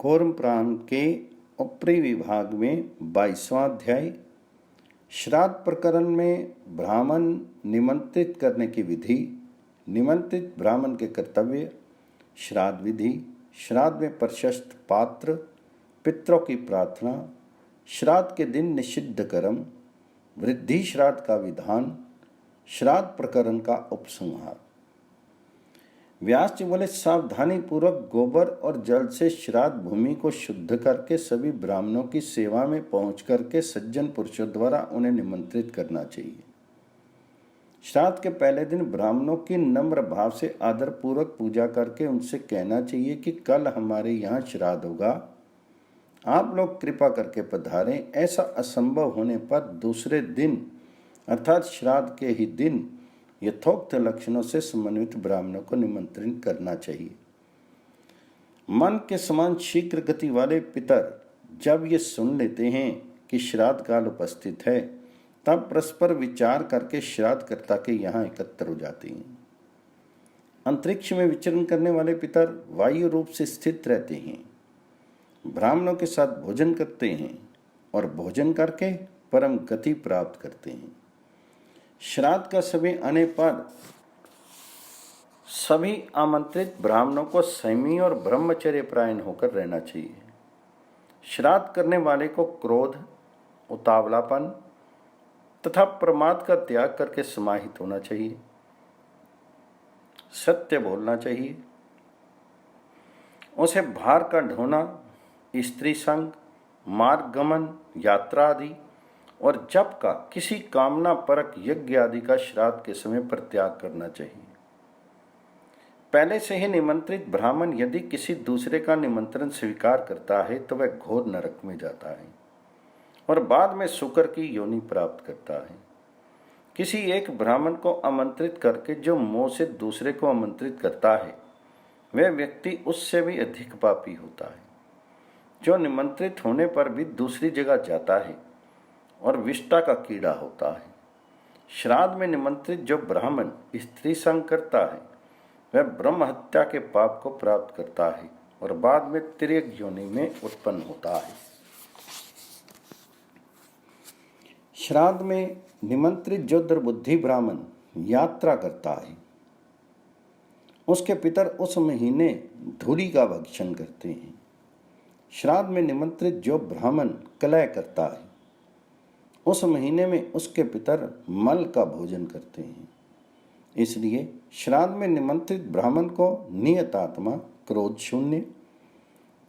कूर्म पुराण के ऊपरी विभाग में 22वां अध्याय श्राद्ध प्रकरण में ब्राह्मण निमंत्रित करने की विधि, निमंत्रित ब्राह्मण के कर्तव्य, श्राद्ध विधि, श्राद्ध में प्रशस्त पात्र, पितरों की प्रार्थना, श्राद्ध के दिन निषिद्ध कर्म, वृद्धि श्राद्ध का विधान, श्राद्ध प्रकरण का उपसंहार। व्यास जी बोले, सावधानी पूर्वक गोबर और जल से श्राद्ध भूमि को शुद्ध करके सभी ब्राह्मणों की सेवा में पहुंच करके सज्जन पुरुषों द्वारा उन्हें निमंत्रित करना चाहिए। श्राद्ध के पहले दिन ब्राह्मणों की नम्र भाव से आदर पूर्वक पूजा करके उनसे कहना चाहिए कि कल हमारे यहाँ श्राद्ध होगा, आप लोग कृपा करके पधारें। ऐसा असंभव होने पर दूसरे दिन अर्थात श्राद्ध के ही दिन यथोक्त लक्षणों से समन्वित ब्राह्मणों को निमंत्रित करना चाहिए। मन के समान शीघ्र गति वाले पितर जब ये सुन लेते हैं कि श्राद्ध काल उपस्थित है, तब परस्पर विचार करके श्राद्धकर्ता के यहाँ एकत्र हो जाते हैं। अंतरिक्ष में विचरण करने वाले पितर वायु रूप से स्थित रहते हैं, ब्राह्मणों के साथ भोजन करते हैं और भोजन करके परम गति प्राप्त करते हैं। श्राद्ध का समय आने पर सभी आमंत्रित ब्राह्मणों को संयमी और ब्रह्मचर्य परायण होकर रहना चाहिए। श्राद्ध करने वाले को क्रोध, उतावलापन तथा प्रमाद का त्याग करके समाहित होना चाहिए। सत्य बोलना चाहिए। उसे भार का ढोना, स्त्री संग, मार्ग गमन, यात्रा आदि और जप का किसी कामना परक यज्ञ आदि का श्राद्ध के समय पर त्याग करना चाहिए। पहले से ही निमंत्रित ब्राह्मण यदि किसी दूसरे का निमंत्रण स्वीकार करता है तो वह घोर नरक में जाता है और बाद में शुकर की योनि प्राप्त करता है। किसी एक ब्राह्मण को आमंत्रित करके जो मोह से दूसरे को आमंत्रित करता है, वह व्यक्ति उससे भी अधिक पापी होता है। जो निमंत्रित होने पर भी दूसरी जगह जाता है और विष्टा का कीड़ा होता है। श्राद्ध में निमंत्रित जो ब्राह्मण स्त्री संग करता है, वह ब्रह्म हत्या के पाप को प्राप्त करता है और बाद में तिर्यक योनि में उत्पन्न होता है। श्राद्ध में निमंत्रित जो दुर्बुद्धि ब्राह्मण यात्रा करता है, उसके पितर उस महीने धूली का भक्षण करते हैं। श्राद्ध में निमंत्रित जो ब्राह्मण कलह करता है, उस महीने में उसके पितर मल का भोजन करते हैं। इसलिए श्राद्ध में निमंत्रित ब्राह्मण को नियत आत्मा, क्रोध शून्य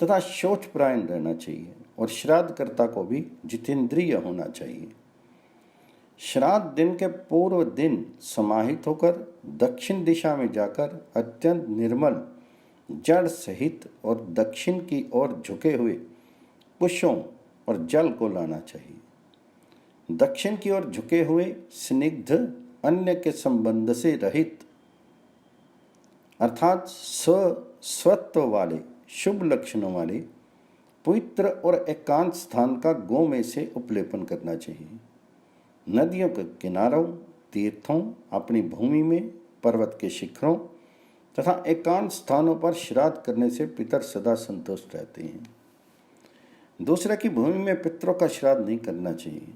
तथा शौचपरायण रहना चाहिए और श्राद्धकर्ता को भी जितेंद्रिय होना चाहिए। श्राद्ध दिन के पूर्व दिन समाहित होकर दक्षिण दिशा में जाकर अत्यंत निर्मल जड़ सहित और दक्षिण की ओर झुके हुए पुष्पों और जल को लाना चाहिए। दक्षिण की ओर झुके हुए स्निग्ध, अन्य के संबंध से रहित अर्थात स्वत्व वाले, शुभ लक्षणों वाले पवित्र और एकांत स्थान का गौ में से उपलेपन करना चाहिए। नदियों के किनारों, तीर्थों, अपनी भूमि में, पर्वत के शिखरों तथा एकांत स्थानों पर श्राद्ध करने से पितर सदा संतुष्ट रहते हैं। दूसरे की भूमि में पितरों का श्राद्ध नहीं करना चाहिए।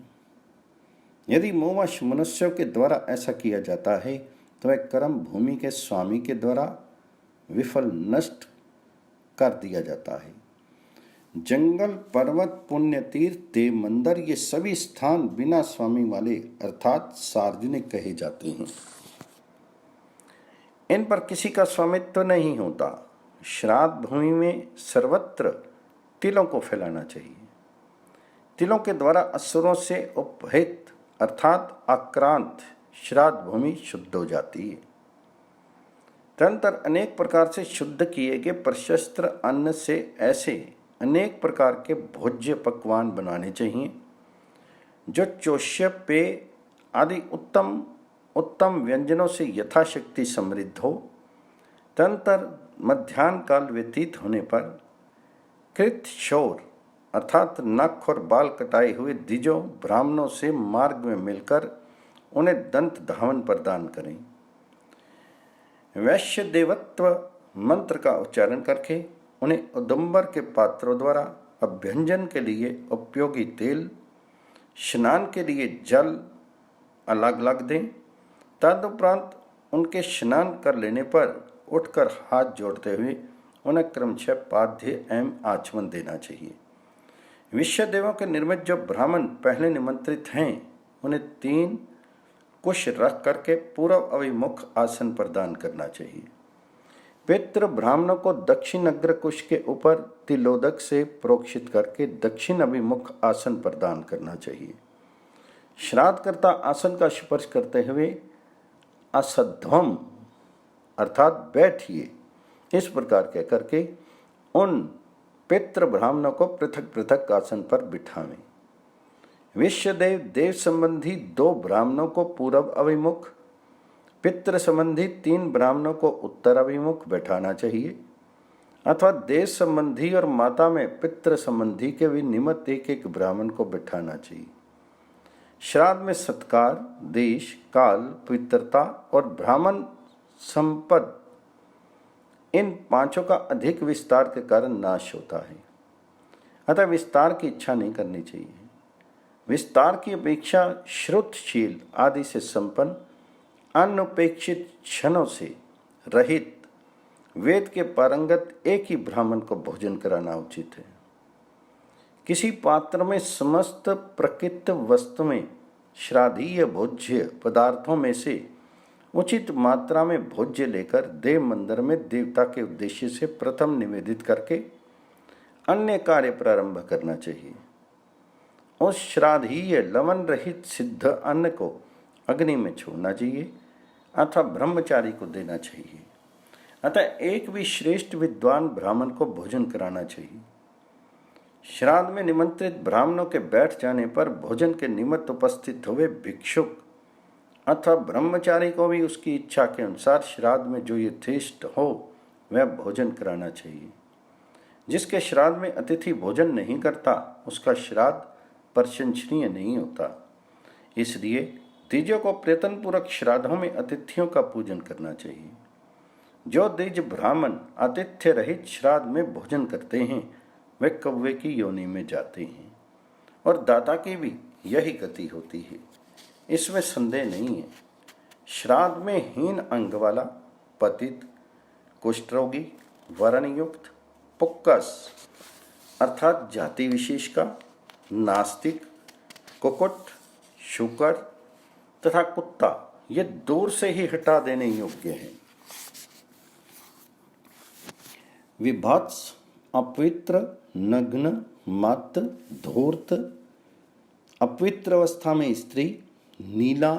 यदि मोहवश मनुष्यों के द्वारा ऐसा किया जाता है तो वह कर्म भूमि के स्वामी के द्वारा विफल नष्ट कर दिया जाता है। जंगल, पर्वत, पुण्य तीर्थ, देव मंदिर ये सभी स्थान बिना स्वामी वाले अर्थात सार्वजनिक कहे जाते हैं। इन पर किसी का स्वामित्व नहीं होता। श्राद्ध भूमि में सर्वत्र तिलों को फैलाना चाहिए। तिलों के द्वारा असुरों से उपहित अर्थात आक्रांत श्राद्ध भूमि शुद्ध हो जाती है। तदनंतर अनेक प्रकार से शुद्ध किए गए प्रशस्त्र अन्न से ऐसे अनेक प्रकार के भोज्य पकवान बनाने चाहिए जो चोष्य, पेय आदि उत्तम उत्तम व्यंजनों से यथाशक्ति समृद्ध हो। तदनंतर मध्याह्न काल व्यतीत होने पर कृत शौर अर्थात नख और बाल कटाए हुए द्विजों ब्राह्मणों से मार्ग में मिलकर उन्हें दंत धावन प्रदान करें। वैश्य देवत्व मंत्र का उच्चारण करके उन्हें औदुंबर के पात्रों द्वारा अभ्यंजन के लिए उपयोगी तेल, स्नान के लिए जल अलग अलग दें। तदुपरांत उनके स्नान कर लेने पर उठकर हाथ जोड़ते हुए उन्हें क्रमशः पाद्य एवं आचमन देना चाहिए। विश्व देवों के निर्मित जो ब्राह्मण पहले निमंत्रित हैं, उन्हें 3 कुश रख करके पूर्व अभिमुख आसन प्रदान करना चाहिए। पितृ ब्राह्मणों को दक्षिण अग्र कुश के ऊपर तिलोदक से प्रोक्षित करके दक्षिण अभिमुख आसन प्रदान करना चाहिए। श्राद्धकर्ता आसन का स्पर्श करते हुए असध्वम अर्थात बैठिए इस प्रकार कह करके उन पितृ ब्राह्मणों को पृथक पृथक आसन पर बिठावें। विश्वदेव देव संबंधी 2 ब्राह्मणों को पूर्व अभिमुख, पितृ संबंधी 3 ब्राह्मणों को उत्तर अभिमुख बैठाना चाहिए, अथवा देश संबंधी और माता में पितृ संबंधी के भी निमित्त एक ब्राह्मण को बैठाना चाहिए। श्राद्ध में सत्कार, देश, काल, पवित्रता और ब्राह्मण संपद इन 5 का अधिक विस्तार के कारण नाश होता है, अतः विस्तार की इच्छा नहीं करनी चाहिए। विस्तार की अपेक्षा श्रुतशील आदि से संपन्न अनपेक्षित क्षणों से रहित वेद के पारंगत एक ही ब्राह्मण को भोजन कराना उचित है। किसी पात्र में समस्त प्रकृत वस्तु में श्राद्धीय भोज्य पदार्थों में से उचित मात्रा में भोज्य लेकर देव मंदिर में देवता के उद्देश्य से प्रथम निवेदित करके अन्य कार्य प्रारंभ करना चाहिए। उस श्राद्धीय लवण रहित सिद्ध अन्न को अग्नि में छोड़ना चाहिए अथवा ब्रह्मचारी को देना चाहिए। अतः एक भी श्रेष्ठ विद्वान ब्राह्मण को भोजन कराना चाहिए। श्राद्ध में निमंत्रित ब्राह्मणों के बैठ जाने पर भोजन के निमित्त उपस्थित हुए भिक्षुक अथवा ब्रह्मचारी को भी उसकी इच्छा के अनुसार श्राद्ध में जो यथेष्ट हो वह भोजन कराना चाहिए। जिसके श्राद्ध में अतिथि भोजन नहीं करता उसका श्राद्ध प्रशंसनीय नहीं होता। इसलिए द्विजों को प्रयत्नपूर्वक श्राद्धों में अतिथियों का पूजन करना चाहिए। जो द्विज ब्राह्मण आतिथ्य रहित श्राद्ध में भोजन करते हैं वे कौवे की योनि में जाते हैं और दाता की भी यही गति होती है, इसमें संदेह नहीं है। श्राद्ध में हीन अंग वाला, पतित, कुष्ठ रोगी, वरणयुक्त, पुक्कस अर्थात जाति विशेष का, नास्तिक, कुकुट, शुकर तथा कुत्ता ये दूर से ही हटा देने योग्य है। विभत्स, अपवित्र, नग्न, मत, धूर्त, अपवित्र अवस्था में स्त्री, नीला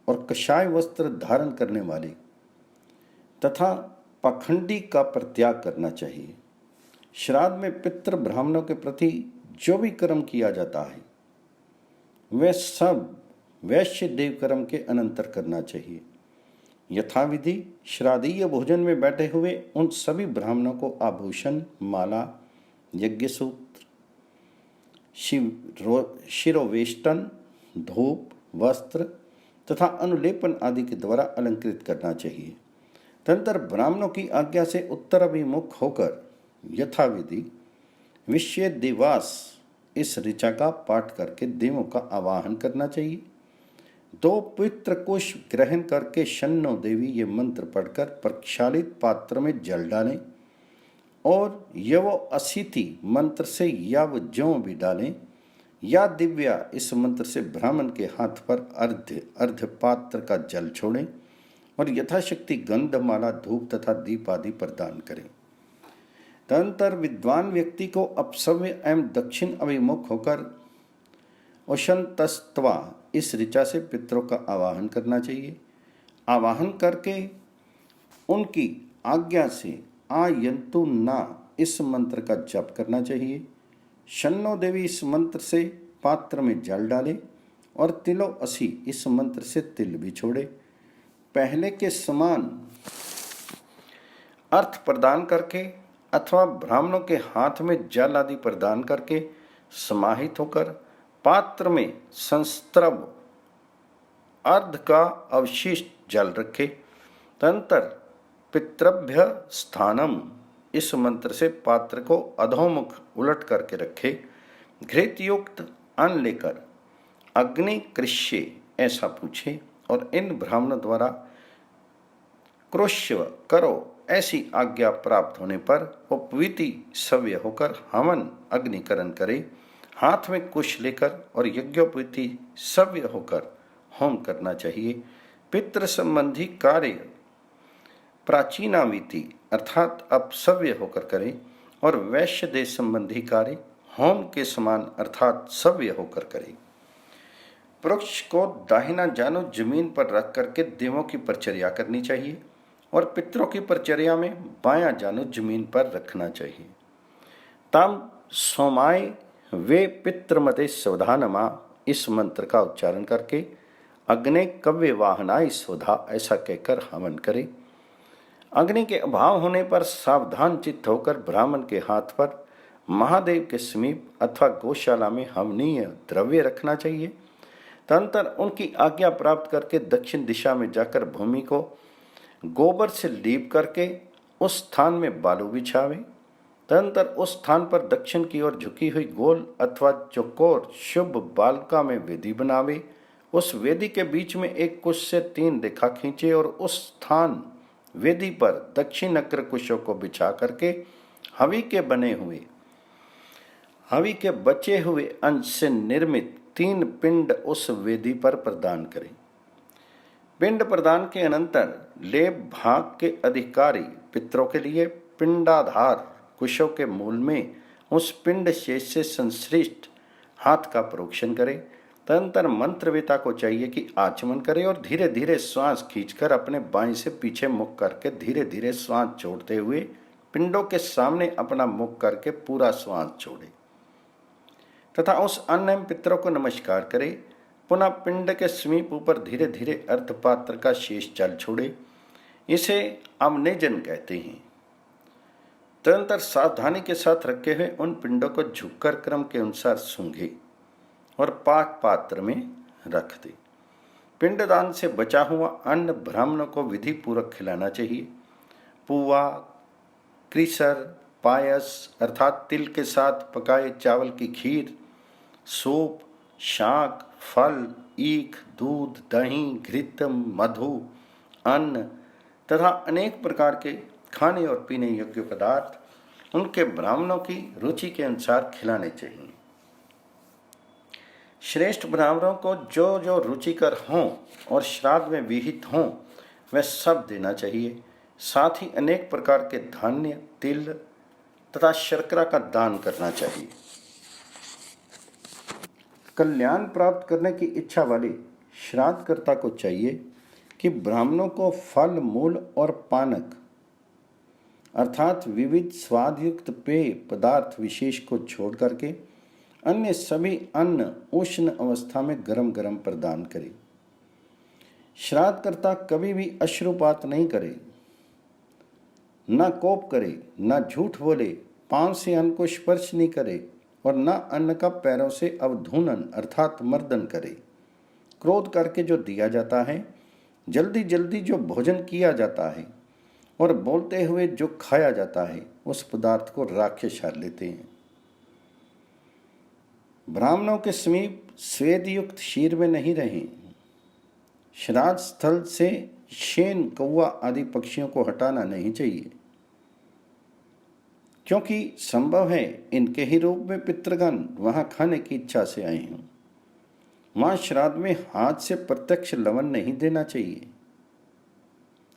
और कषाय वस्त्र धारण करने वाले तथा पाखंडी का परित्याग करना चाहिए। श्राद्ध में पितृ ब्राह्मणों के प्रति जो भी कर्म किया जाता है वह सब वैश्य देव कर्म के अनंतर करना चाहिए। यथाविधि श्राद्धीय भोजन में बैठे हुए उन सभी ब्राह्मणों को आभूषण, माला, यज्ञसूत्र, शिरोवेष्टन, धूप, वस्त्र तथा अनुलेपन आदि के द्वारा अलंकृत करना चाहिए। तदंतर ब्राह्मणों की आज्ञा से उत्तर अभिमुख होकर यथाविधि विश्व दिवास इस ऋचा का पाठ करके देवों का आवाहन करना चाहिए। 2 पवित्र कुश ग्रहण करके शन्नो देवी ये मंत्र पढ़कर प्रक्षालित पात्र में जल डालें और यवो असिति मंत्र से यव ज्यों भी डालें या दिव्या इस मंत्र से ब्राह्मण के हाथ पर अर्ध पात्र का जल छोड़ें और यथाशक्ति गंधमाला, धूप तथा दीप आदि प्रदान करें। तदंतर विद्वान व्यक्ति को अपसव्य एवं दक्षिण अभिमुख होकर उशंतस्त्वा इस ऋचा से पितरों का आवाहन करना चाहिए। आवाहन करके उनकी आज्ञा से आयंतु ना इस मंत्र का जप करना चाहिए। शन्नो देवी इस मंत्र से पात्र में जल डाले और तिलो असी इस मंत्र से तिल भी छोड़े। पहले के समान अर्थ प्रदान करके अथवा ब्राह्मणों के हाथ में जल आदि प्रदान करके समाहित होकर पात्र में संस्त्रव अर्ध का अवशिष्ट जल रखे। तदंतर पितृभ्य स्थानम इस मंत्र से पात्र को अधोमुख उलट करके रखे, घृत युक्त अन्न लेकर अग्नि कृष्य ऐसा पूछे और इन ब्राह्मणों द्वारा क्रोश्य करो ऐसी आज्ञा प्राप्त होने पर उपवीति सव्य होकर हवन अग्निकरण करे, हाथ में कुश लेकर और यज्ञोपवीति सव्य होकर होम करना चाहिए। पितृ संबंधी कार्य प्राचीनावीति अर्थात अपसव्य होकर करे और वैश्य देश संबंधी कार्य होम के समान अर्थात सव्य होकर करे। वृक्ष को दाहिना जानो जमीन पर रख करके देवों की परिचर्या करनी चाहिए और पितरों की परिचर्या में बायां जानो जमीन पर रखना चाहिए। तम सोमाय वे पितृमते स्वधानमा इस मंत्र का उच्चारण करके अग्नि कव्य वाहनाय स्वधा ऐसा कहकर हवन करे। अग्नि के अभाव होने पर सावधान चित्त होकर ब्राह्मण के हाथ पर महादेव के समीप अथवा गौशाला में हवनीय द्रव्य रखना चाहिए। तदंतर उनकी आज्ञा प्राप्त करके दक्षिण दिशा में जाकर भूमि को गोबर से लीप करके उस स्थान में बालू बिछावे। तदंतर उस स्थान पर दक्षिण की ओर झुकी हुई गोल अथवा चौकोर शुभ बालका में वेदी बनावे। उस वेदी के बीच में एक कुश से 3 रेखा खींचे और उस स्थान वेदी पर दक्षिण अग्र कुशों को बिछा करके हवि के बचे हुए अंश से निर्मित 3 पिंड उस वेदी पर प्रदान करें। पिंड प्रदान के अनंतर लेप भाग के अधिकारी पितरों के लिए पिंडाधार कुशों के मूल में उस पिंड शेष से संश्लिष्ट हाथ का प्रोक्षण करे। तदंतर मंत्रवेता को चाहिए कि आचमन करे और धीरे धीरे श्वास खींचकर अपने बाएं से पीछे मुख करके धीरे धीरे श्वास छोड़ते हुए पिंडों के सामने अपना मुख करके पूरा श्वास छोड़े तथा उस अन्य पितरों को नमस्कार करे। पुनः पिंड के समीप ऊपर धीरे धीरे अर्धपात्र का शेष जल छोड़े। इसे अवनेजन कहते हैं। तदंतर सावधानी के साथ रखे हुए उन पिंडों को झुककर क्रम के अनुसार सूंघे और पाक पात्र में रख दे। पिंडदान से बचा हुआ अन्न ब्राह्मणों को विधि पूर्वक खिलाना चाहिए। पुआ, क्रिसर, पायस अर्थात तिल के साथ पकाए चावल की खीर, सूप, शाक, फल, ईख, दूध, दही, घृत, मधु, अन्न तथा अनेक प्रकार के खाने और पीने योग्य पदार्थ उनके ब्राह्मणों की रुचि के अनुसार खिलाने चाहिए। श्रेष्ठ ब्राह्मणों को जो जो रुचिकर हों और श्राद्ध में विहित हों वह सब देना चाहिए। साथ ही अनेक प्रकार के धान्य, तिल तथा शर्करा का दान करना चाहिए। कल्याण प्राप्त करने की इच्छा वाले श्राद्धकर्ता को चाहिए कि ब्राह्मणों को फल, मूल और पानक अर्थात विविध स्वादयुक्त पेय पदार्थ विशेष को छोड़ करके अन्य सभी अन्न उष्ण अवस्था में गरम गरम प्रदान करे। श्राद्धकर्ता कभी भी अश्रुपात नहीं करे, न कोप करे, न झूठ बोले, पांव से अन्न को स्पर्श नहीं करे और न अन्न का पैरों से अवधूनन अर्थात मर्दन करे। क्रोध करके जो दिया जाता है, जल्दी जल्दी जो भोजन किया जाता है और बोलते हुए जो खाया जाता है उस पदार्थ को राक्षस हार लेते हैं। ब्राह्मणों के समीप स्वेद युक्त शीर में नहीं रहें। श्राद्ध स्थल से शेन, कौवा आदि पक्षियों को हटाना नहीं चाहिए, क्योंकि संभव है इनके ही रूप में पितृगण वहां खाने की इच्छा से आए हों। वहां श्राद्ध में हाथ से प्रत्यक्ष लवण नहीं देना चाहिए।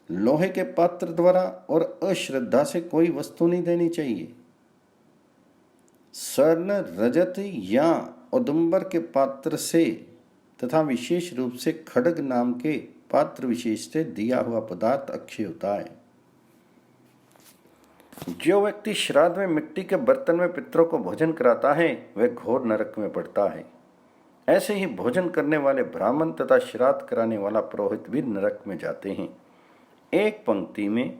लोहे के पात्र द्वारा और अश्रद्धा से कोई वस्तु नहीं देनी चाहिए। स्वर्ण, रजत या औदुंबर के पात्र से तथा विशेष रूप से खड्ग नाम के पात्र विशेष से दिया हुआ पदार्थ अक्षय होता है। जो व्यक्ति श्राद्ध में मिट्टी के बर्तन में पितरों को भोजन कराता है वह घोर नरक में पड़ता है। ऐसे ही भोजन करने वाले ब्राह्मण तथा श्राद्ध कराने वाला पुरोहित भी नरक में जाते हैं। एक पंक्ति में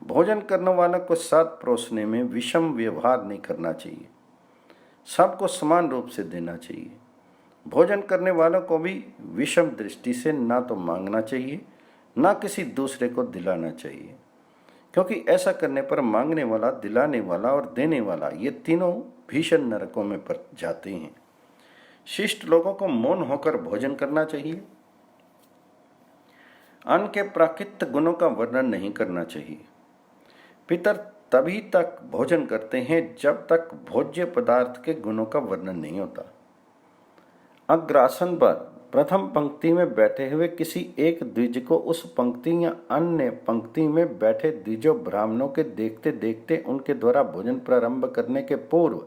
भोजन करने वालों को साथ परोसने में विषम व्यवहार नहीं करना चाहिए। सबको समान रूप से देना चाहिए। भोजन करने वालों को भी विषम दृष्टि से ना तो मांगना चाहिए, ना किसी दूसरे को दिलाना चाहिए, क्योंकि ऐसा करने पर मांगने वाला, दिलाने वाला और देने वाला ये तीनों भीषण नरकों में पड़ जाते हैं। शिष्ट लोगों को मौन होकर भोजन करना चाहिए। अन्न के प्राकृतिक गुणों का वर्णन नहीं करना चाहिए। पितर तभी तक भोजन करते हैं जब तक भोज्य पदार्थ के गुणों का वर्णन नहीं होता। अग्रासन पर प्रथम पंक्ति में बैठे हुए किसी एक द्विज को उस पंक्ति या अन्य पंक्ति में बैठे द्विजों ब्राह्मणों के देखते देखते उनके द्वारा भोजन प्रारंभ करने के पूर्व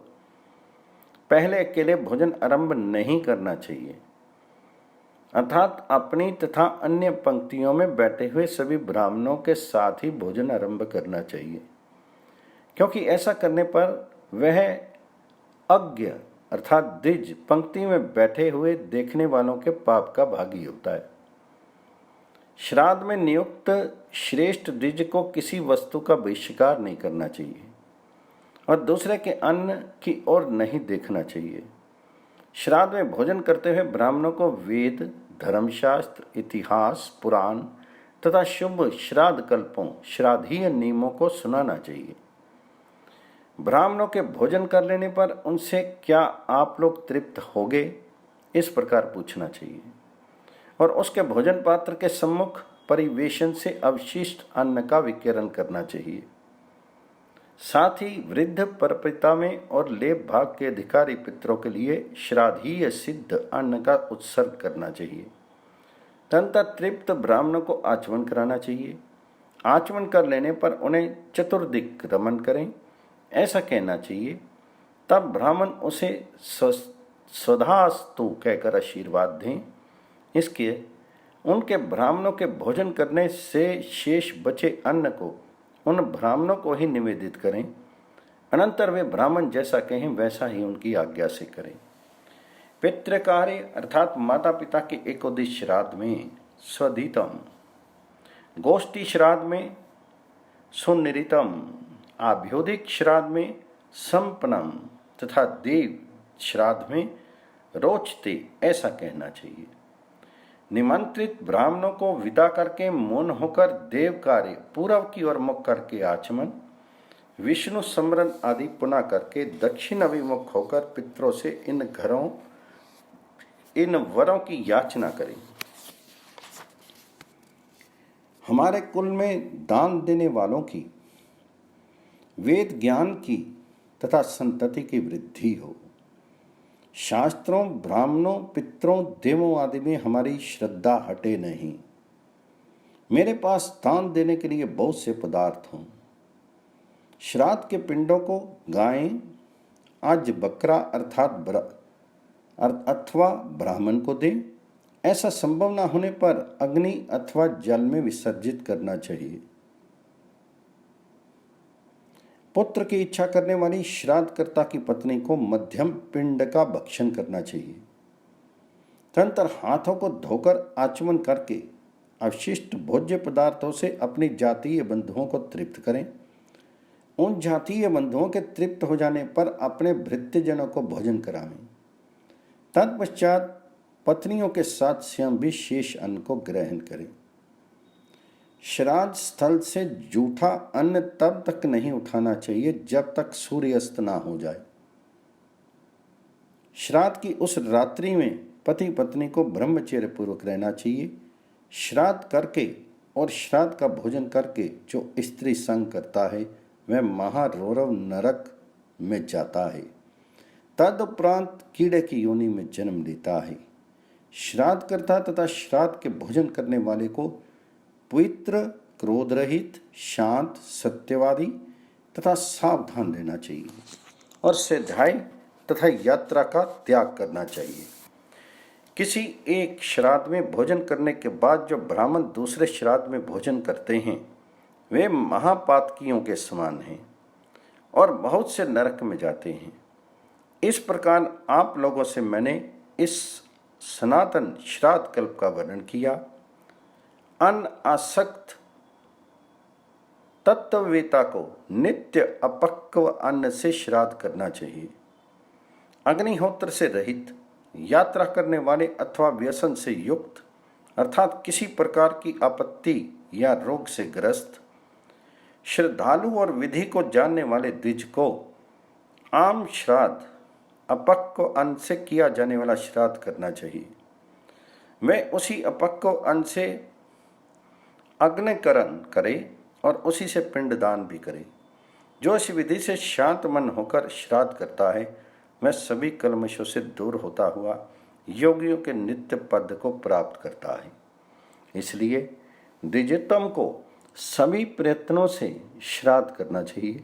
पहले अकेले भोजन आरंभ नहीं करना चाहिए, अर्थात अपनी तथा अन्य पंक्तियों में बैठे हुए सभी ब्राह्मणों के साथ ही भोजन आरंभ करना चाहिए, क्योंकि ऐसा करने पर वह अज्ञ अर्थात द्विज पंक्ति में बैठे हुए देखने वालों के पाप का भागी होता है। श्राद्ध में नियुक्त श्रेष्ठ द्विज को किसी वस्तु का बहिष्कार नहीं करना चाहिए और दूसरे के अन्न की ओर नहीं देखना चाहिए। श्राद्ध में भोजन करते हुए ब्राह्मणों को वेद, धर्मशास्त्र, इतिहास, पुराण तथा शुभ श्राद्ध कल्पों, श्राद्धीय नियमों को सुनाना चाहिए। ब्राह्मणों के भोजन कर लेने पर उनसे क्या आप लोग तृप्त होगे, इस प्रकार पूछना चाहिए और उसके भोजन पात्र के सम्मुख परिवेशन से अवशिष्ट अन्न का विकिरण करना चाहिए। साथ ही वृद्ध परपिता में और लेप भाग के अधिकारी पितरों के लिए श्राद्धीय सिद्ध अन्न का उत्सर्ग करना चाहिए। तदनंतर तृप्त ब्राह्मणों को आचमन कराना चाहिए। आचमन कर लेने पर उन्हें चतुर्दिक रमन करें, ऐसा कहना चाहिए। तब ब्राह्मण उसे स्वधास्तु कहकर आशीर्वाद दें। इसके उनके ब्राह्मणों के भोजन करने से शेष बचे अन्न को उन ब्राह्मणों को ही निवेदित करें। अनंतर वे ब्राह्मण जैसा कहें वैसा ही उनकी आज्ञा से करें। पितृकार्य अर्थात माता पिता के एकोदिश श्राद्ध में स्वधितम, गोष्ठी श्राद्ध में सुनिरितम, आभ्योदिक श्राद्ध में संपन्नम तथा देव श्राद्ध में रोचते, ऐसा कहना चाहिए। निमंत्रित ब्राह्मणों को विदा करके मौन होकर देव कार्य पूर्व की ओर मुख करके आचमन, विष्णु स्मरण आदि पुनः करके दक्षिण अभिमुख होकर पितरों से इन वरों की याचना करें। हमारे कुल में दान देने वालों की, वेद ज्ञान की तथा संतति की वृद्धि हो। शास्त्रों, ब्राह्मणों, पितरों, देवों आदि में हमारी श्रद्धा हटे नहीं। मेरे पास दान देने के लिए बहुत से पदार्थ हों। श्राद्ध के पिंडों को गायें, आज बकरा अथवा ब्राह्मण को दें। ऐसा संभव न होने पर अग्नि अथवा जल में विसर्जित करना चाहिए। पुत्र की इच्छा करने वाली श्राद्धकर्ता की पत्नी को मध्यम पिंड का भक्षण करना चाहिए। तदनंतर हाथों को धोकर आचमन करके अवशिष्ट भोज्य पदार्थों से अपनी जातीय बंधुओं को तृप्त करें। उन जातीय बंधुओं के तृप्त हो जाने पर अपने भृत्यजनों को भोजन करावें। तत्पश्चात पत्नियों के साथ स्वयं भी शेष अन्न को ग्रहण करें। श्राद्ध स्थल से जूठा अन्न तब तक नहीं उठाना चाहिए जब तक सूर्यास्त ना हो जाए। श्राद्ध की उस रात्रि में पति पत्नी को ब्रह्मचर्य पूर्वक रहना चाहिए। श्राद्ध करके और श्राद्ध का भोजन करके जो स्त्री संग करता है वह महारौरव नरक में जाता है। तदुपरांत कीड़े की योनि में जन्म लेता है। श्राद्ध करता तथा श्राद्ध के भोजन करने वाले को पवित्र, क्रोध रहित, शांत, सत्यवादी तथा सावधान रहना चाहिए और स्वाध्याय तथा यात्रा का त्याग करना चाहिए। किसी एक श्राद्ध में भोजन करने के बाद जो ब्राह्मण दूसरे श्राद्ध में भोजन करते हैं वे महापातकियों के समान हैं और बहुत से नरक में जाते हैं। इस प्रकार आप लोगों से मैंने इस सनातन श्राद्ध कल्प का वर्णन किया। अन्न आसक्त तत्ववेता को नित्य अपक्व अन्न से श्राद्ध करना चाहिए। अग्निहोत्र से रहित, यात्रा करने वाले अथवा व्यसन से युक्त अर्थात किसी प्रकार की आपत्ति या रोग से ग्रस्त, श्रद्धालु और विधि को जानने वाले द्विज को आम श्राद्ध, अपक्व अन्न से किया जाने वाला श्राद्ध करना चाहिए। वह उसी अपक्व अन्न से अग्निकरण करे और उसी से पिंडदान भी करे। जो इस विधि से शांत मन होकर श्राद्ध करता है वह सभी कल्मशों से दूर होता हुआ योगियों के नित्य पद को प्राप्त करता है। इसलिए द्विजोत्तम को सभी प्रयत्नों से श्राद्ध करना चाहिए।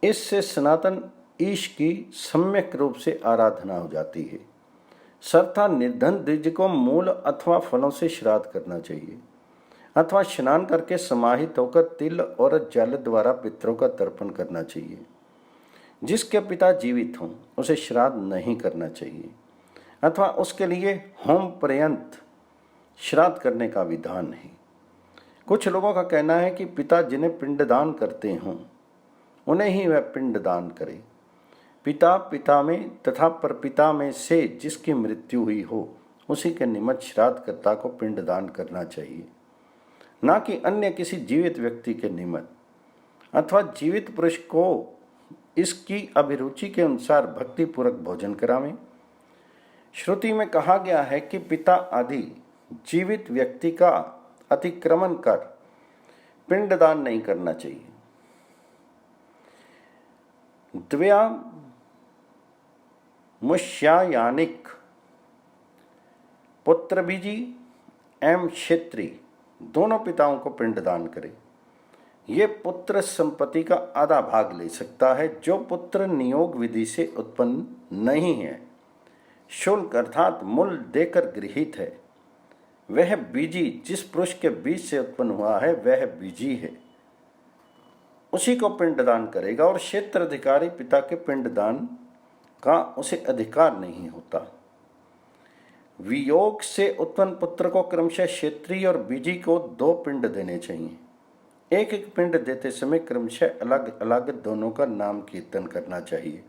इससे सनातन ईश की सम्यक रूप से आराधना हो जाती है। सर्वथा निर्धन द्विज को मूल अथवा फलों से श्राद्ध करना चाहिए अथवा स्नान करके समाहित होकर तिल और जल द्वारा पितरों का तर्पण करना चाहिए। जिसके पिता जीवित हों उसे श्राद्ध नहीं करना चाहिए अथवा उसके लिए होम पर्यंत श्राद्ध करने का विधान है। कुछ लोगों का कहना है कि पिता जिन्हें पिंडदान करते हों उन्हें ही वह पिंडदान करे। पिता पिता में तथा परपिता में से जिसकी मृत्यु हुई हो उसी के निमित्त श्राद्धकर्ता को पिंडदान करना चाहिए, ना कि अन्य किसी जीवित व्यक्ति के निमित्त अथवा जीवित पुरुष को इसकी अभिरुचि के अनुसार भक्तिपूर्वक भोजन करावें। श्रुति में कहा गया है कि पिता आदि जीवित व्यक्ति का अतिक्रमण कर पिंडदान नहीं करना चाहिए। द्वया मुष्यायानिक पुत्र बीजी एवं क्षेत्री दोनों पिताओं को पिंडदान करे। ये पुत्र संपत्ति का आधा भाग ले सकता है। जो पुत्र नियोग विधि से उत्पन्न नहीं है, शुल्क अर्थात मूल देकर गृहीत है, वह बीजी जिस पुरुष के बीज से उत्पन्न हुआ है वह बीजी है, उसी को पिंडदान करेगा और क्षेत्र अधिकारी पिता के पिंडदान का उसे अधिकार नहीं होता। वियोग से उत्पन्न पुत्र को क्रमशः क्षेत्रीय और बीजी को 2 पिंड देने चाहिए। एक एक पिंड देते समय क्रमशः अलग अलग दोनों का नाम कीर्तन करना चाहिए।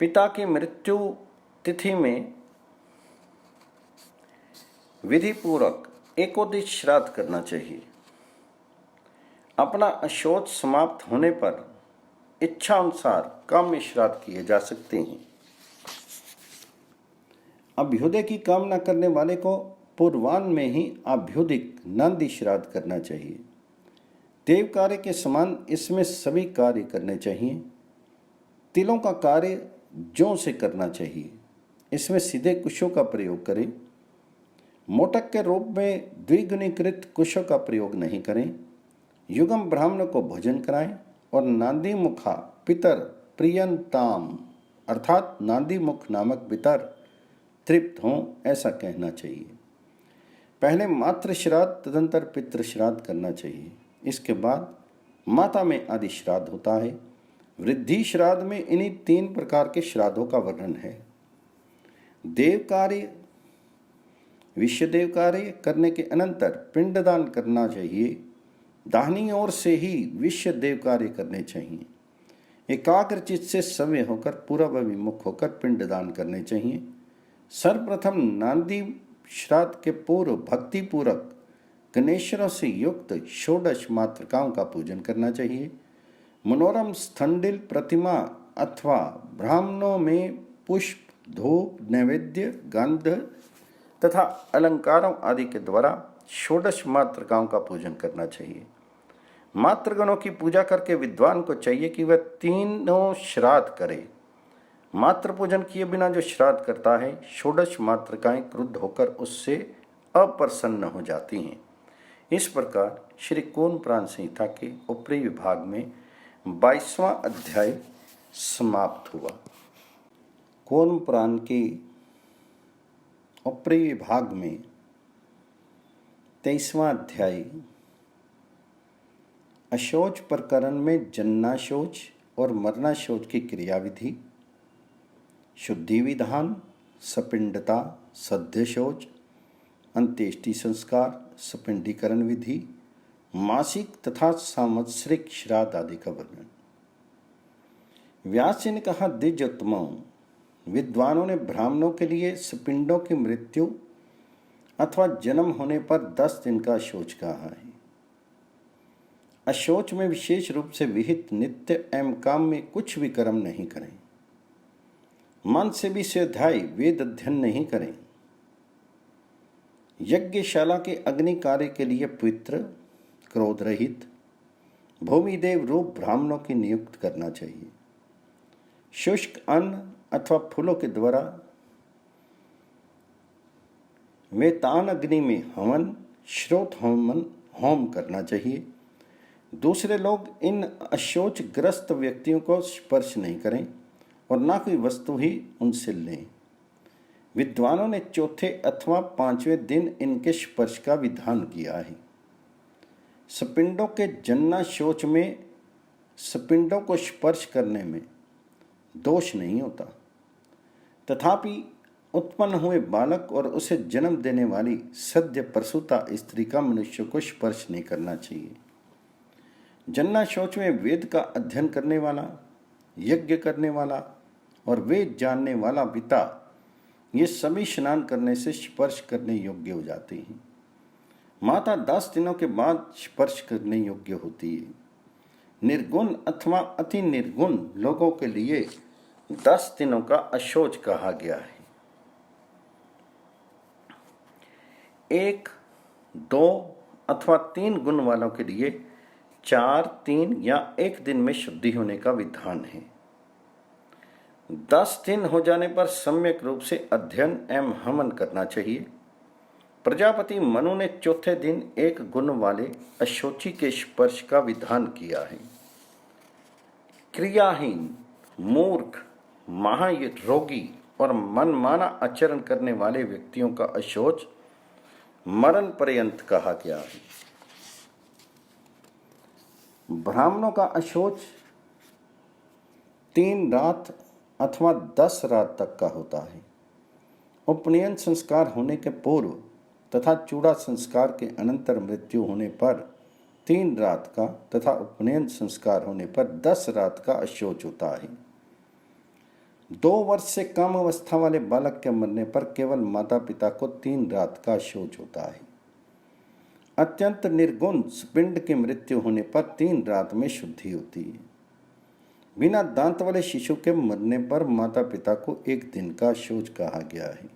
पिता की मृत्यु तिथि में विधि पूर्वक एकोदिश श्राद्ध करना चाहिए। अपना अशोच समाप्त होने पर इच्छा अनुसार काम्य श्राद्ध किए जा सकते हैं। अभ्युदय की कामना करने वाले को पूर्वान में ही अभ्युदिक नांदी श्राद्ध करना चाहिए। देव कार्य के समान इसमें सभी कार्य करने चाहिए। तिलों का कार्य जौ से करना चाहिए। इसमें सीधे कुशों का प्रयोग करें। मोटक के रूप में द्विगुणीकृत कुशों का प्रयोग नहीं करें। युगम ब्राह्मण को भोजन कराएं और नांदी मुखा पितर प्रियंताम अर्थात नांदी मुख नामक पितर तृप्त हों ऐसा कहना चाहिए। पहले मातृ श्राद्ध तदंतर पितृ श्राद्ध करना चाहिए। इसके बाद माता में आदि श्राद्ध होता है। वृद्धि श्राद्ध में इन्हीं 3 प्रकार के श्राद्धों का वर्णन है। देव कार्य विश्व देव कार्य करने के अनंतर पिंडदान करना चाहिए। दाहिनी ओर से ही विश्व देव कार्य करने चाहिए। एकाग्रचित से सव्य होकर पूर्व विमुख होकर पिंडदान करने चाहिए। सर्वप्रथम नांदी श्राद्ध के पूर्व भक्ति पूर्वक गणेशरों से युक्त षोडश मातृकाओं का पूजन करना चाहिए। मनोरम स्थंडिल प्रतिमा अथवा ब्राह्मणों में पुष्प, धूप, नैवेद्य, गंध तथा अलंकारों आदि के द्वारा षोडश मातृकाओं का पूजन करना चाहिए। मातृगणों की पूजा करके विद्वान को चाहिए कि वह तीनों श्राद्ध करे। मातृ पूजन किए बिना जो श्राद्ध करता है षोडश मातृकाएं क्रुद्ध होकर उससे अप्रसन्न हो जाती हैं। इस प्रकार श्री कूर्म पुराण संहिता के ऊपरी विभाग में 22वां अध्याय समाप्त हुआ। कूर्म पुराण के ऊपरी विभाग में 23वां अध्याय अशौच प्रकरण में जन्नाशौच और मरणाशौच की क्रियाविधि, शुद्धि विधान, सपिंडता, सद्य शौच, अंत्येष्टि संस्कार, सपिंडीकरण विधि, मासिक तथा सांवत्सरिक श्राद्ध आदि का वर्णन। व्यास जी ने कहा, द्विजोत्तमों, विद्वानों ने ब्राह्मणों के लिए सपिंडों की मृत्यु अथवा जन्म होने पर 10 दिन का शौच कहा है। अशौच में विशेष रूप से विहित नित्य एवं काम में कुछ भी कर्म नहीं करें। मन से भी स्वाध्याय वेद अध्ययन नहीं करें। यज्ञशाला के अग्नि कार्य के लिए पवित्र, क्रोध रहित, भूमिदेव रूप ब्राह्मणों की नियुक्त करना चाहिए। शुष्क अन्न अथवा फूलों के द्वारा वेतान अग्नि में हवन, श्रोत होम करना चाहिए। दूसरे लोग इन अशौच ग्रस्त व्यक्तियों को स्पर्श नहीं करें और ना कोई वस्तु ही उनसे लें। विद्वानों ने चौथे अथवा 5वें दिन इनके स्पर्श का विधान किया है। सपिंडों के जन्ना शौच में सपिंडों को स्पर्श करने में दोष नहीं होता, तथापि उत्पन्न हुए बालक और उसे जन्म देने वाली सद्य प्रसूता स्त्री का मनुष्य को स्पर्श नहीं करना चाहिए। जन्ना शौच में वेद का अध्ययन करने वाला, यज्ञ करने वाला और वेद जानने वाला पिता, ये सभी स्नान करने से स्पर्श करने योग्य हो जाते हैं। माता 10 दिनों के बाद स्पर्श करने योग्य होती है। निर्गुण अथवा अति निर्गुण लोगों के लिए 10 दिनों का अशौच कहा गया है। 1, 2 अथवा 3 गुण वालों के लिए 4, 3 या 1 दिन में शुद्धि होने का विधान है। 10 दिन हो जाने पर सम्यक रूप से अध्ययन एवं हवन करना चाहिए। प्रजापति मनु ने चौथे दिन 1 गुण वाले अशौची के स्पर्श का विधान किया है। क्रियाहीन, मूर्ख, महारोगी और मनमाना आचरण करने वाले व्यक्तियों का अशौच मरण पर्यंत कहा गया है। ब्राह्मणों का अशौच 3 रात अथवा 10 रात तक का होता है। उपनयन संस्कार होने के पूर्व तथा चूड़ा संस्कार के अनंतर मृत्यु होने पर 3 रात का तथा उपनयन संस्कार होने पर 10 रात का अशौच होता है। 2 वर्ष से कम अवस्था वाले बालक के मरने पर केवल माता पिता को 3 रात का अशौच होता है। अत्यंत निर्गुण पिंड की मृत्यु होने पर 3 रात में शुद्धि होती है। बिना दांत वाले शिशु के मरने पर माता पिता को 1 दिन का शौच कहा गया है।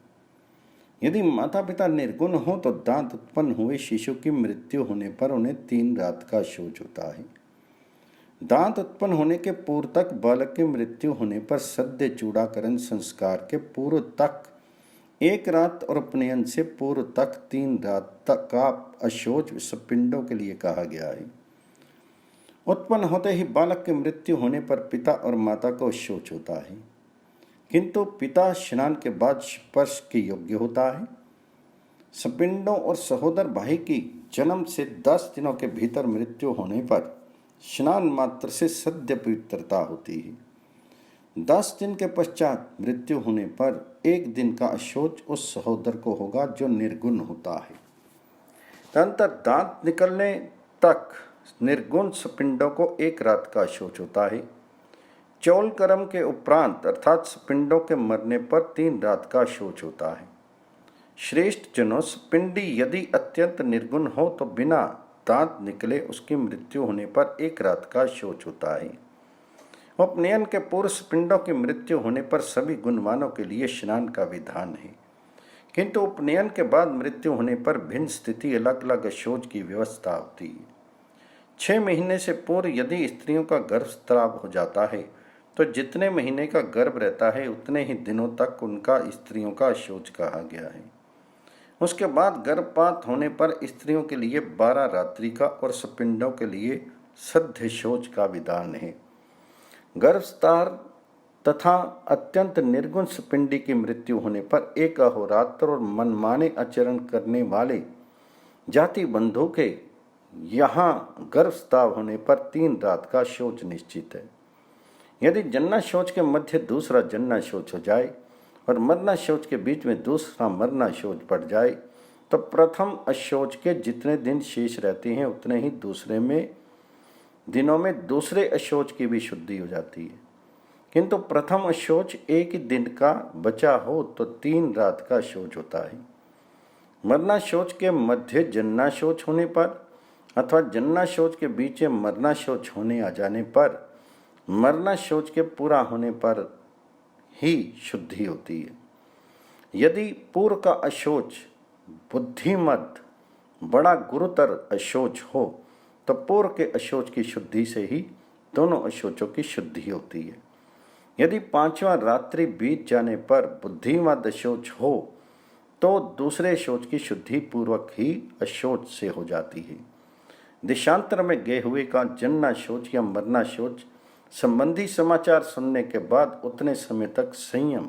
यदि माता पिता निर्गुण हो तो दांत उत्पन्न हुए शिशु की मृत्यु होने पर उन्हें 3 रात का शौच होता है। दांत उत्पन्न होने के पूर्व तक बालक की मृत्यु होने पर सद्य चूड़ाकरण संस्कार के पूर्व तक 1 रात और उपनयन से पूर्व तक 3 रात तक का अशौच सपिंडों के लिए कहा गया है। उत्पन्न होते ही बालक की मृत्यु होने पर पिता और माता को शौच होता है, किंतु पिता स्नान के बाद स्पर्श के योग्य होता है। सपिंडों और सहोदर भाई की जन्म से 10 दिनों के भीतर मृत्यु होने पर स्नान मात्र से सद्य पवित्रता होती है। 10 दिन के पश्चात मृत्यु होने पर 1 दिन का अशौच उस सहोदर को होगा जो निर्गुण होता है। तदंतर दांत निकलने तक निर्गुण सपिंडों को 1 रात का अशौच होता है। चौल कर्म के उपरांत अर्थात सपिंडों के मरने पर 3 रात का शौच होता है। श्रेष्ठ जनों, सपिंडी यदि अत्यंत निर्गुण हो तो बिना दांत निकले उसकी मृत्यु होने पर 1 रात का शौच होता है। उपनयन के पूर्व सपिंडों की मृत्यु होने पर सभी गुणवानों के लिए स्नान का विधान है, किंतु उपनयन के बाद मृत्यु होने पर भिन्न स्थिति अलग अलग शौच की व्यवस्था होती है। 6 महीने से पूर्व यदि स्त्रियों का गर्भस्राव हो जाता है तो जितने महीने का गर्भ रहता है उतने ही दिनों तक उनका स्त्रियों का शौच कहा गया है। उसके बाद गर्भपात होने पर स्त्रियों के लिए 12 रात्रि का और सपिंडों के लिए सद्य शौच का विधान है। गर्भस्राव तथा अत्यंत निर्गुण सपिंडी की मृत्यु होने पर 1 अहोरात्र और मनमाने आचरण करने वाले जाति बंधु के यहाँ गर्भस्राव होने पर 3 रात का शौच निश्चित है। यदि जन्ना शौच के मध्य दूसरा जन्ना शौच हो जाए और मरना शौच के बीच में दूसरा मरना शौच पड़ जाए तो प्रथम अशौच के जितने दिन शेष रहते हैं उतने ही दूसरे में दिनों में दूसरे अशौच की भी शुद्धि हो जाती है। किंतु प्रथम शौच एक ही दिन का बचा हो तो 3 रात का शौच होता है। मरना शौच के मध्य जन्ना शौच होने पर अथवा जन्ना शौच के बीच मरना शौच होने आ जाने पर मरना शौच के पूरा होने पर ही शुद्धि होती है। यदि पूर्व का अशौच बुद्धिमत बड़ा गुरुतर अशौच हो तो पूर्व के अशौच की शुद्धि से ही दोनों अशौचों की शुद्धि होती है। यदि 5वां रात्रि बीत जाने पर बुद्धिमत अशौच हो तो दूसरे शौच की शुद्धि पूर्वक ही अशौच से हो जाती है। देशांतर में गए हुए का जन्ना शौच या मरना शौच संबंधी समाचार सुनने के बाद उतने समय तक संयम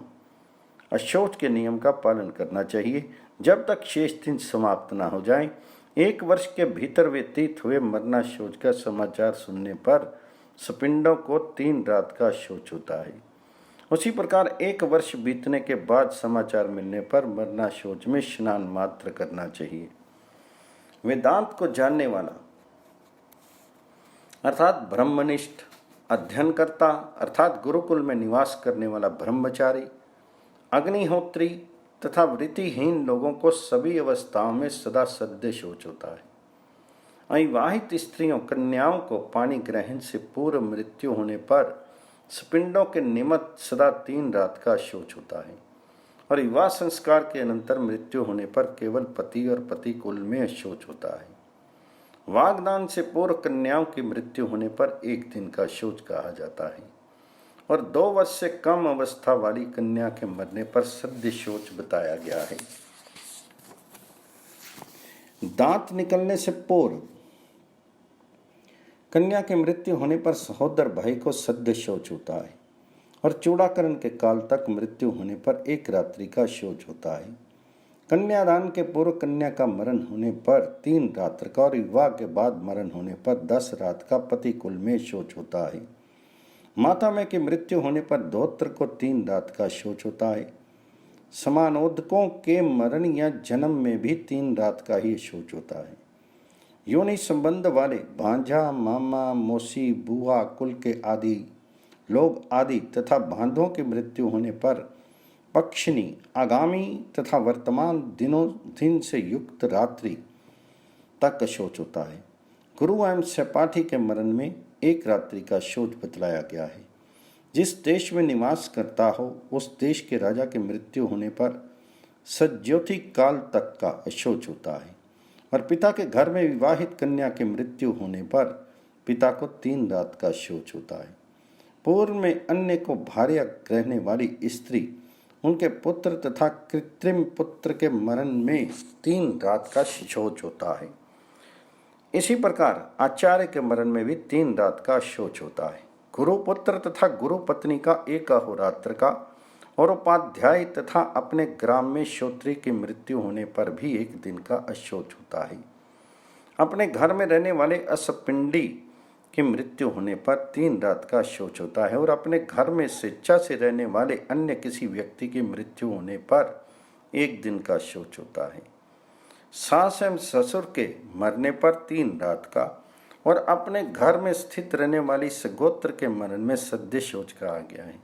अशौच के नियम का पालन करना चाहिए जब तक शेष दिन समाप्त न हो जाए। 1 वर्ष के भीतर व्यतीत हुए मरना शौच का समाचार सुनने पर सपिंडों को 3 रात का शौच होता है। उसी प्रकार 1 वर्ष बीतने के बाद समाचार मिलने पर मरना शौच में स्नान मात्र करना चाहिए। वेदांत को जानने वाला अर्थात ब्रह्मनिष्ठ अध्ययनकर्ता अर्थात गुरुकुल में निवास करने वाला ब्रह्मचारी अग्निहोत्री तथा वृत्तिहीन लोगों को सभी अवस्थाओं में सदा सद्य शौच होता है। अविवाहित स्त्रियों कन्याओं को पानी ग्रहण से पूर्व मृत्यु होने पर स्पिंडों के निमित्त सदा 3 रात का शौच होता है और विवाह संस्कार के अनंतर मृत्यु होने पर केवल पति और पति कुल में शौच होता है। वागदान से पूर्व कन्याओं की मृत्यु होने पर 1 दिन का शौच कहा जाता है और 2 वर्ष से कम अवस्था वाली कन्या के मरने पर सद्य शौच बताया गया है। दांत निकलने से पूर्व कन्या की मृत्यु होने पर सहोदर भाई को सद्य शौच होता है और चूड़ाकरण के काल तक मृत्यु होने पर 1 रात्रि का शौच होता है। कन्यादान के पूर्व कन्या का मरण होने पर 3 रात्र का और विवाह के बाद मरण होने पर 10 रात का पति कुल में शौच होता है। माता में की मृत्यु होने पर धोत्र को 3 रात का शौच होता है। समानोदकों के मरण या जन्म में भी 3 रात का ही शौच होता है। योनि संबंध वाले भांजा मामा मौसी बुआ कुल के आदि लोग आदि तथा भांधों की मृत्यु होने पर पक्षिणी आगामी तथा वर्तमान दिन से युक्त रात्रि तक शौच होता है। गुरु एवं सहपाठी के मरण में 1 रात्रि का शौच बतलाया गया है। जिस देश में निवास करता हो उस देश के राजा की मृत्यु होने पर सज्योति काल तक का अशौच होता है और पिता के घर में विवाहित कन्या की मृत्यु होने पर पिता को 3 रात का शौच होता है। पूर्व में अन्य को भार्या रहने वाली स्त्री उनके पुत्र तथा कृत्रिम पुत्र के मरण में 3 रात का शौच होता है। इसी प्रकार आचार्य के मरण में भी 3 रात का शौच होता है। गुरु पुत्र तथा गुरु पत्नी का 1 अहोरात्र का और उपाध्याय तथा अपने ग्राम में श्रोत्री की मृत्यु होने पर भी 1 दिन का अशौच होता है। अपने घर में रहने वाले असपिंडी की मृत्यु होने पर 3 रात का शौच होता है और अपने घर में स्वेच्छा से रहने वाले अन्य किसी व्यक्ति की मृत्यु होने पर 1 दिन का शौच होता है। सास एवं ससुर के मरने पर 3 रात का और अपने घर में स्थित रहने वाली सगोत्र के मरण में सद्य शौच कहा गया है।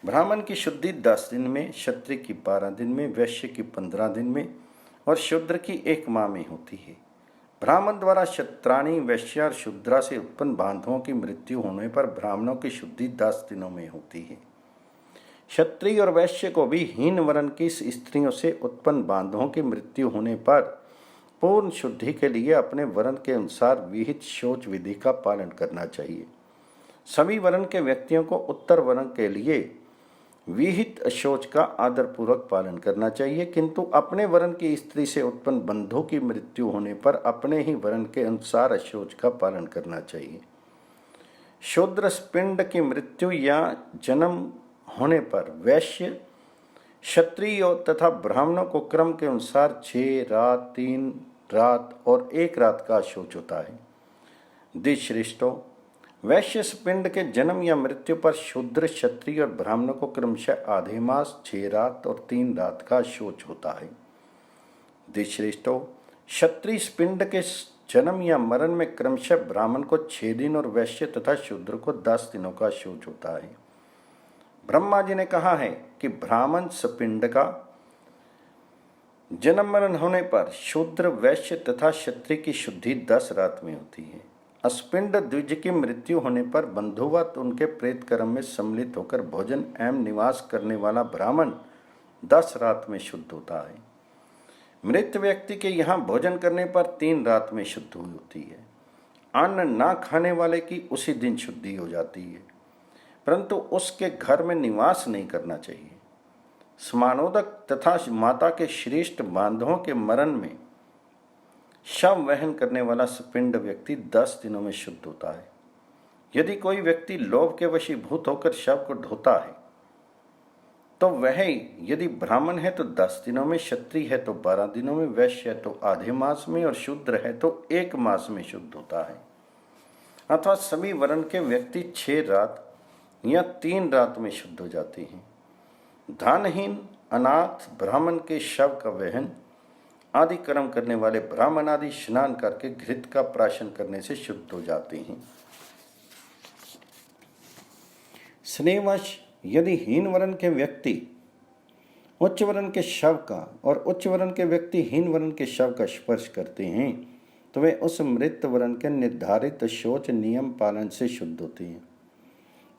ब्राह्मण की शुद्धि 10 दिन में, क्षत्रिय की 12 दिन में, वैश्य की 15 दिन में और शूद्र की 1 माह में होती है। ब्राह्मण द्वारा क्षत्राणी वैश्य और शूद्रा से उत्पन्न बांधवों की मृत्यु होने पर ब्राह्मणों की शुद्धि 10 दिनों में होती है। क्षत्रिय और वैश्य को भी हीन वर्ण की स्त्रियों से उत्पन्न बांधवों की मृत्यु होने पर पूर्ण शुद्धि के लिए अपने वर्ण के अनुसार विहित शौच विधि का पालन करना चाहिए। सभी वर्ण के व्यक्तियों को उत्तर वर्ण के लिए विहित शौच का आदरपूर्वक पालन करना चाहिए, किंतु अपने वर्ण की स्त्री से उत्पन्न बंधु की मृत्यु होने पर अपने ही वर्ण के अनुसार शौच का पालन करना चाहिए। शूद्र पिंड की मृत्यु या जन्म होने पर वैश्य, क्षत्रिय तथा ब्राह्मणों को क्रम के अनुसार 6 रात, 3 रात और 1 रात का शौच होता है। द्विश्रेष्ठों, वैश्य पिंड के जन्म या मृत्यु पर शूद्र, क्षत्रिय और ब्राह्मणों को क्रमशः आधे मास, 6 रात और 3 रात का शौच होता है। द्विश्रेष्ठों, क्षत्रिय पिंड के जन्म या मरण में क्रमशः ब्राह्मण को 6 दिन और वैश्य तथा शूद्र को 10 दिनों का शौच होता है। ब्रह्मा जी ने कहा है कि ब्राह्मण सपिंड का जन्म मरण होने पर शूद्र, वैश्य तथा क्षत्रिय की शुद्धि 10 रात में होती है। अस्पिंड द्विज की मृत्यु होने पर बंधुवत उनके प्रेत कर्म में सम्मिलित होकर भोजन एवं निवास करने वाला ब्राह्मण 10 रात में शुद्ध होता है। मृत व्यक्ति के यहाँ भोजन करने पर 3 रात में शुद्ध होती है। अन्न ना खाने वाले की उसी दिन शुद्धि हो जाती है, परंतु उसके घर में निवास नहीं करना चाहिए। समानोदक तथा माता के श्रेष्ठ बांधवों के मरण में शव वहन करने वाला सपिंड व्यक्ति 10 दिनों में शुद्ध होता है। यदि कोई व्यक्ति लोभ के वशीभूत होकर शव को ढोता है तो वह, यदि ब्राह्मण है तो 10 दिनों में, क्षत्रिय है तो 12 दिनों में, वैश्य है तो आधे मास में और शूद्र है तो 1 मास में शुद्ध होता है। अथवा सभी वर्ण के व्यक्ति 6 रात या 3 रात में शुद्ध हो जाते हैं। धनहीन अनाथ ब्राह्मण के शव का वहन आदि कर्म करने वाले ब्राह्मण आदि स्नान करके घृत का प्राशन करने से शुद्ध हो जाते हैं। स्नेहवश यदि हीन वर्ण के व्यक्ति उच्च वर्ण के शव का और उच्च वर्ण के व्यक्ति हीन वर्ण के शव का स्पर्श करते हैं तो वे उस मृत वर्ण के निर्धारित शौच नियम पालन से शुद्ध होते हैं।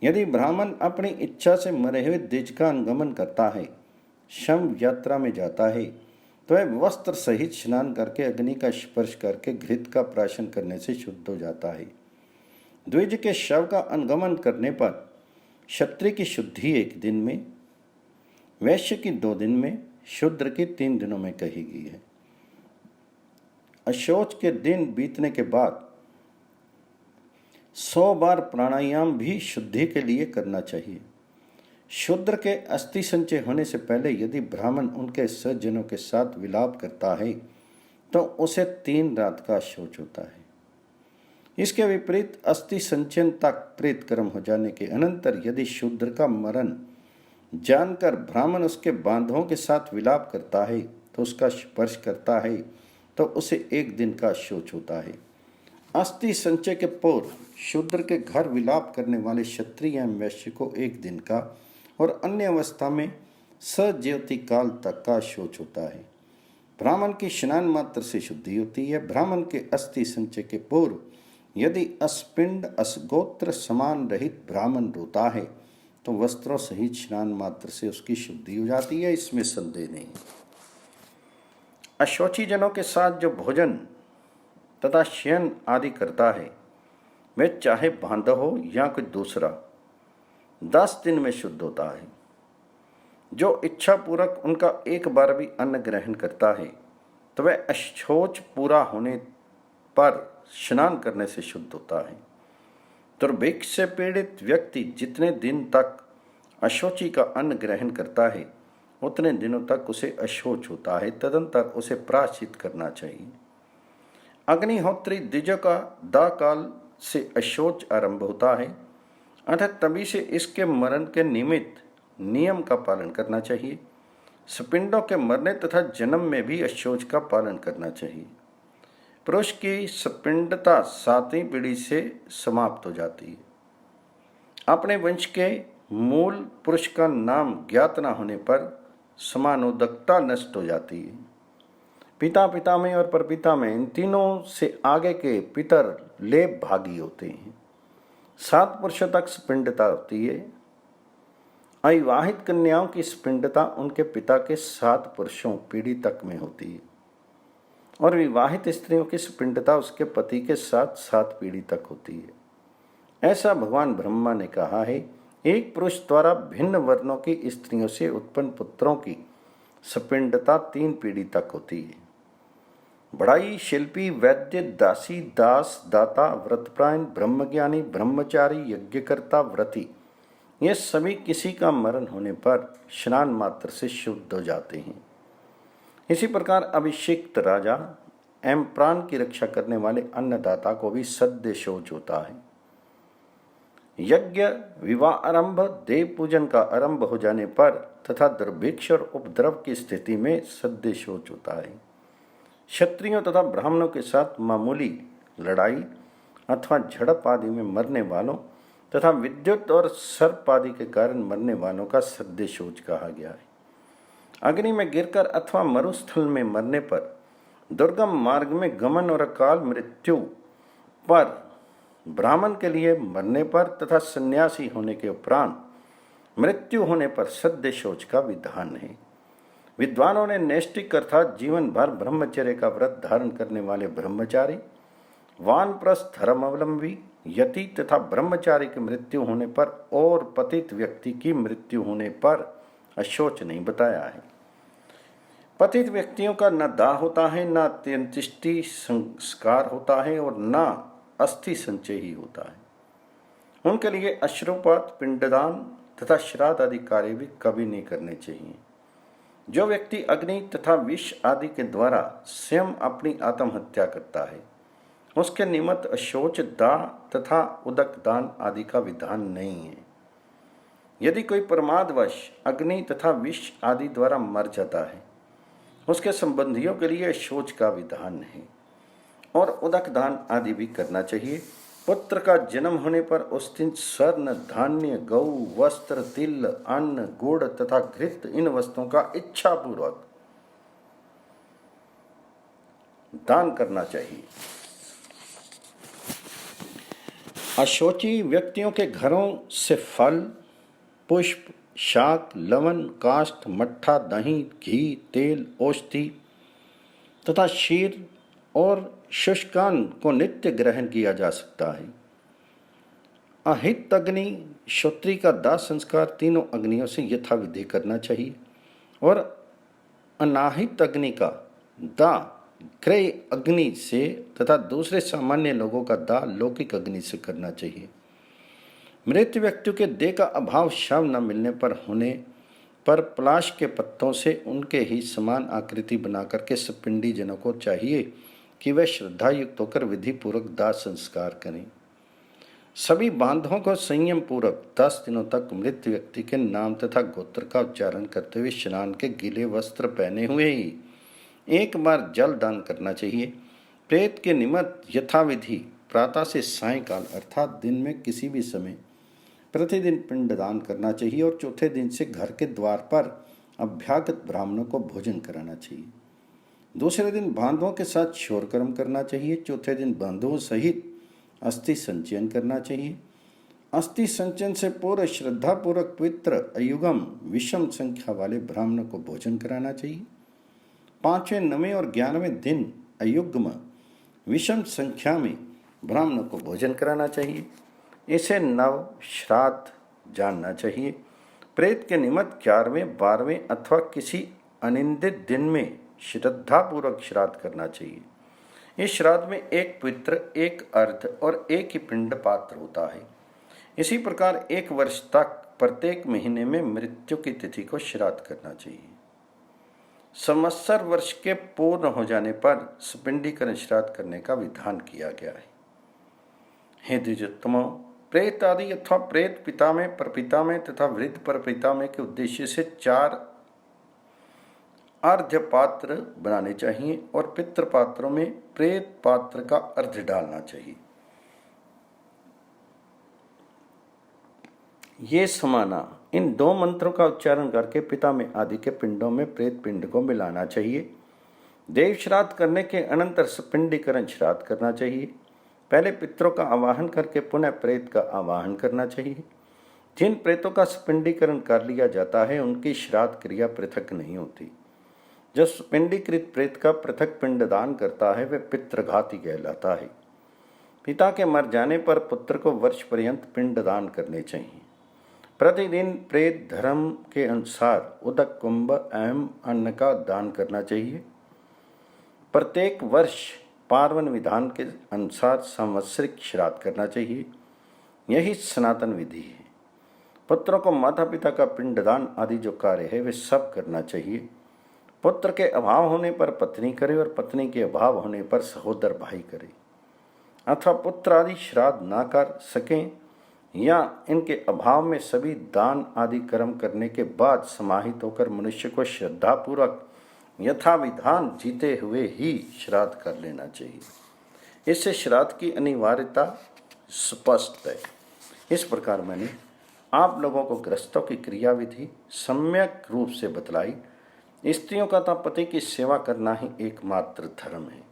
यदि ब्राह्मण अपनी इच्छा से मरे हुए द्विज का अनुगमन करता है, शव यात्रा में जाता है, तो वह वस्त्र सहित स्नान करके अग्नि का स्पर्श करके घृत का प्राशन करने से शुद्ध हो जाता है। द्विज के शव का अनुगमन करने पर क्षत्रिय की शुद्धि 1 दिन में, वैश्य की 2 दिन में, शूद्र की 3 दिनों में कही गई है। अशौच के दिन बीतने के बाद 100 बार प्राणायाम भी शुद्धि के लिए करना चाहिए। शूद्र के अस्थि संचय होने से पहले यदि ब्राह्मण उनके सज्जनों के साथ विलाप करता है तो उसे 3 रात का शौच होता है। इसके विपरीत अस्थि संचयन तक प्रेत कर्म हो जाने के अनंतर यदि शूद्र का मरण जानकर ब्राह्मण उसके बांधवों के साथ विलाप करता है तो उसका स्पर्श करता है तो उसे 1 दिन का शौच होता है। अस्थि संचय के पूर्व शूद्र के घर विलाप करने वाले क्षत्रिय एवं वैश्य को 1 दिन का और अन्य अवस्था में सज्योति काल तक का शौच होता है। ब्राह्मण की स्नान मात्र से शुद्धि होती है। ब्राह्मण के अस्थि संचय के पूर्व यदि अस्पिंड असगोत्र समान रहित ब्राह्मण रोता है तो वस्त्रों सहित स्नान मात्र से उसकी शुद्धि हो जाती है, इसमें संदेह नहीं। अशोची जनों के साथ जो भोजन तथा शयन आदि करता है वह चाहे बांधव हो या कोई दूसरा 10 दिन में शुद्ध होता है। जो इच्छा पूर्वक उनका 1 बार भी अन्न ग्रहण करता है तो वह अशोच पूरा होने पर स्नान करने से शुद्ध होता है। दुर्भिक्ष से पीड़ित व्यक्ति जितने दिन तक अशोची का अन्न ग्रहण करता है उतने दिनों तक उसे अशोच होता है, तदंतर उसे प्रायश्चित करना चाहिए। अग्निहोत्री द्विजों का दा काल से अशोच आरंभ होता है, अतः तभी से इसके मरण के निमित्त नियम का पालन करना चाहिए। सपिंडों के मरने तथा जन्म में भी अशोच का पालन करना चाहिए। पुरुष की सपिंडता 7वीं पीढ़ी से समाप्त हो जाती है। अपने वंश के मूल पुरुष का नाम ज्ञात न होने पर समानोदकता नष्ट हो जाती है। पिता, पितामह और परपितामह इन तीनों से आगे के पितर लेप भागी होते हैं। 7 पुरुषों तक स्पिंडता होती है। अविवाहित कन्याओं की स्पिंडता उनके पिता के 7 पुरुषों पीढ़ी तक में होती है और विवाहित स्त्रियों की स्पिंडता उसके पति के साथ 7 पीढ़ी तक होती है। ऐसा भगवान ब्रह्मा ने कहा है। एक पुरुष द्वारा भिन्न वर्णों की स्त्रियों से उत्पन्न पुत्रों की स्पिंडता 3 पीढ़ी तक होती है। बढ़ाई, शिल्पी, वैद्य, दासी, दास, दाता, व्रतपरायण, ब्रह्मज्ञानी, ब्रह्मचारी, यज्ञकर्ता, व्रती, ये सभी किसी का मरण होने पर स्नान मात्र से शुद्ध हो जाते हैं। इसी प्रकार अभिषिक्त राजा एवं प्राण की रक्षा करने वाले अन्नदाता को भी सद्य शौच होता है। यज्ञ, विवाह आरंभ, देव पूजन का आरंभ हो जाने पर तथा दुर्भिक्ष और उपद्रव की स्थिति में सद्य शौच होता है। क्षत्रियों तथा ब्राह्मणों के साथ मामूली लड़ाई अथवा झड़प आदि में मरने वालों तथा विद्युत और सर्प आदि के कारण मरने वालों का सद्य शोच कहा गया है। अग्नि में गिरकर अथवा मरुस्थल में मरने पर, दुर्गम मार्ग में गमन और अकाल मृत्यु पर, ब्राह्मण के लिए मरने पर तथा सन्यासी होने के उपरांत मृत्यु होने पर सद्य शोच का विधान है। विद्वानों ने नैष्ठिक अर्थात जीवन भर ब्रह्मचर्य का व्रत धारण करने वाले ब्रह्मचारी, वानप्रस्थ धर्मावलंबी, यति तथा ब्रह्मचारी की मृत्यु होने पर और पतित व्यक्ति की मृत्यु होने पर अशोच नहीं बताया है। पतित व्यक्तियों का न दाह होता है, न अंत्येष्टि संस्कार होता है और न अस्थि संचय ही होता है। उनके लिए अश्रुपात, पिंडदान तथा श्राद्ध आदि कार्य भी कभी नहीं करने चाहिए। जो व्यक्ति अग्नि तथा विष आदि के द्वारा स्वयं अपनी आत्महत्या करता है, उसके निमित्त अशोच, दाह तथा उदक दान आदि का विधान नहीं है। यदि कोई प्रमादवश अग्नि तथा विष आदि द्वारा मर जाता है, उसके संबंधियों के लिए शोच का विधान है और उदक दान आदि भी करना चाहिए। पुत्र का जन्म होने पर उस दिन स्वर्ण, धान्य, गौ, वस्त्र, तिल, अन्न, गुड़ तथा घृत इन वस्तुओं का इच्छा पूर्वक दान करना चाहिए। अशोची व्यक्तियों के घरों से फल, पुष्प, शाक, लवण, काष्ठ, मट्ठा, दही, घी, तेल, औषधि तथा क्षीर और शुष्कान को नित्य ग्रहण किया जा सकता है। अहित अग्नि, श्रोत्री का दाह संस्कार तीनों अग्नियों से यथाविधि करना चाहिए और अनाहित अग्नि का दाह क्रय अग्नि से तथा दूसरे सामान्य लोगों का दाह लौकिक अग्नि से करना चाहिए। मृत व्यक्तियों के देह का अभाव शव न मिलने पर होने पर पलाश के पत्तों से उनके ही समान आकृति बना करके सपिंडी जनों को चाहिए कि वे श्रद्धा युक्त होकर विधि पूर्वक दाह संस्कार करें। सभी बांधों को संयम पूर्वक 10 दिनों तक मृत व्यक्ति के नाम तथा गोत्र का उच्चारण करते हुए स्नान के गीले वस्त्र पहने हुए ही एक बार जल दान करना चाहिए। प्रेत के निमित्त यथाविधि प्रातः से सायंकाल अर्थात दिन में किसी भी समय प्रतिदिन पिंड दान करना चाहिए और चौथे दिन से घर के द्वार पर अभ्यागत ब्राह्मणों को भोजन कराना चाहिए। दूसरे दिन बांधवों के साथ शोर कर्म करना चाहिए। चौथे दिन बांधवों सहित अस्थि संचयन करना चाहिए। अस्थि संचयन से पूर्व श्रद्धा पूर्वक पवित्र अयुगम विषम संख्या वाले ब्राह्मणों को भोजन कराना चाहिए। 5वें, 9वें और 11वें दिन अयुग्म विषम संख्या में ब्राह्मणों को भोजन कराना चाहिए। इसे नव श्राद्ध जानना चाहिए। प्रेत के निमित्त 11वें, 12वें अथवा किसी अनिंदित दिन में श्रद्धापूर्वक श्राद्ध करना चाहिए। इस श्राद्ध में एक पितृ, एक अर्ध और एक ही पिंड पात्र होता है। इसी प्रकार 1 वर्ष तक प्रत्येक महीने में मृत्यु की तिथि को श्राद्ध करना चाहिए। संवत्सर वर्ष के पूर्ण हो जाने पर सपिंडीकरण श्राद्ध करने का विधान किया गया है। हे द्विजोत्तमों, प्रेत आदि अथवा प्रेत पिता में, परपिता में तथा वृद्ध परपिता में के उद्देश्य से 4 अर्घ्य पात्र बनाने चाहिए और पितृ पात्रों में प्रेत पात्र का अर्घ्य डालना चाहिए। ये समाना इन 2 मंत्रों का उच्चारण करके पिता में आदि के पिंडों में प्रेत पिंड को मिलाना चाहिए। देव श्राद्ध करने के अनंतर सपिंडीकरण श्राद्ध करना चाहिए। पहले पितरों का आवाहन करके पुनः प्रेत का आवाहन करना चाहिए। जिन प्रेतों का सपिंडीकरण कर लिया जाता है उनकी श्राद्ध क्रिया पृथक नहीं होती। जो सपिंडीकृत प्रेत का पृथक पिंडदान करता है वह पितृघाती कहलाता है। पिता के मर जाने पर पुत्र को वर्ष पर्यंत पिंडदान करने चाहिए। प्रतिदिन प्रेत धर्म के अनुसार उदक, कुंभ एवं अन्न का दान करना चाहिए। प्रत्येक वर्ष पार्वन विधान के अनुसार संवत्सरिक श्राद्ध करना चाहिए। यही सनातन विधि है। पुत्रों को माता पिता का पिंडदान आदि जो कार्य है वे सब करना चाहिए। पुत्र के अभाव होने पर पत्नी करे और पत्नी के अभाव होने पर सहोदर भाई करे। अथवा पुत्र आदि श्राद्ध ना कर सकें या इनके अभाव में सभी दान आदि कर्म करने के बाद समाहित होकर मनुष्य को श्रद्धापूर्वक यथाविधान जीते हुए ही श्राद्ध कर लेना चाहिए। इससे श्राद्ध की अनिवार्यता स्पष्ट है। इस प्रकार मैंने आप लोगों को गृहस्थों की क्रियाविधि सम्यक रूप से बतलाई। स्त्रियों का तो पति की सेवा करना ही एकमात्र धर्म है,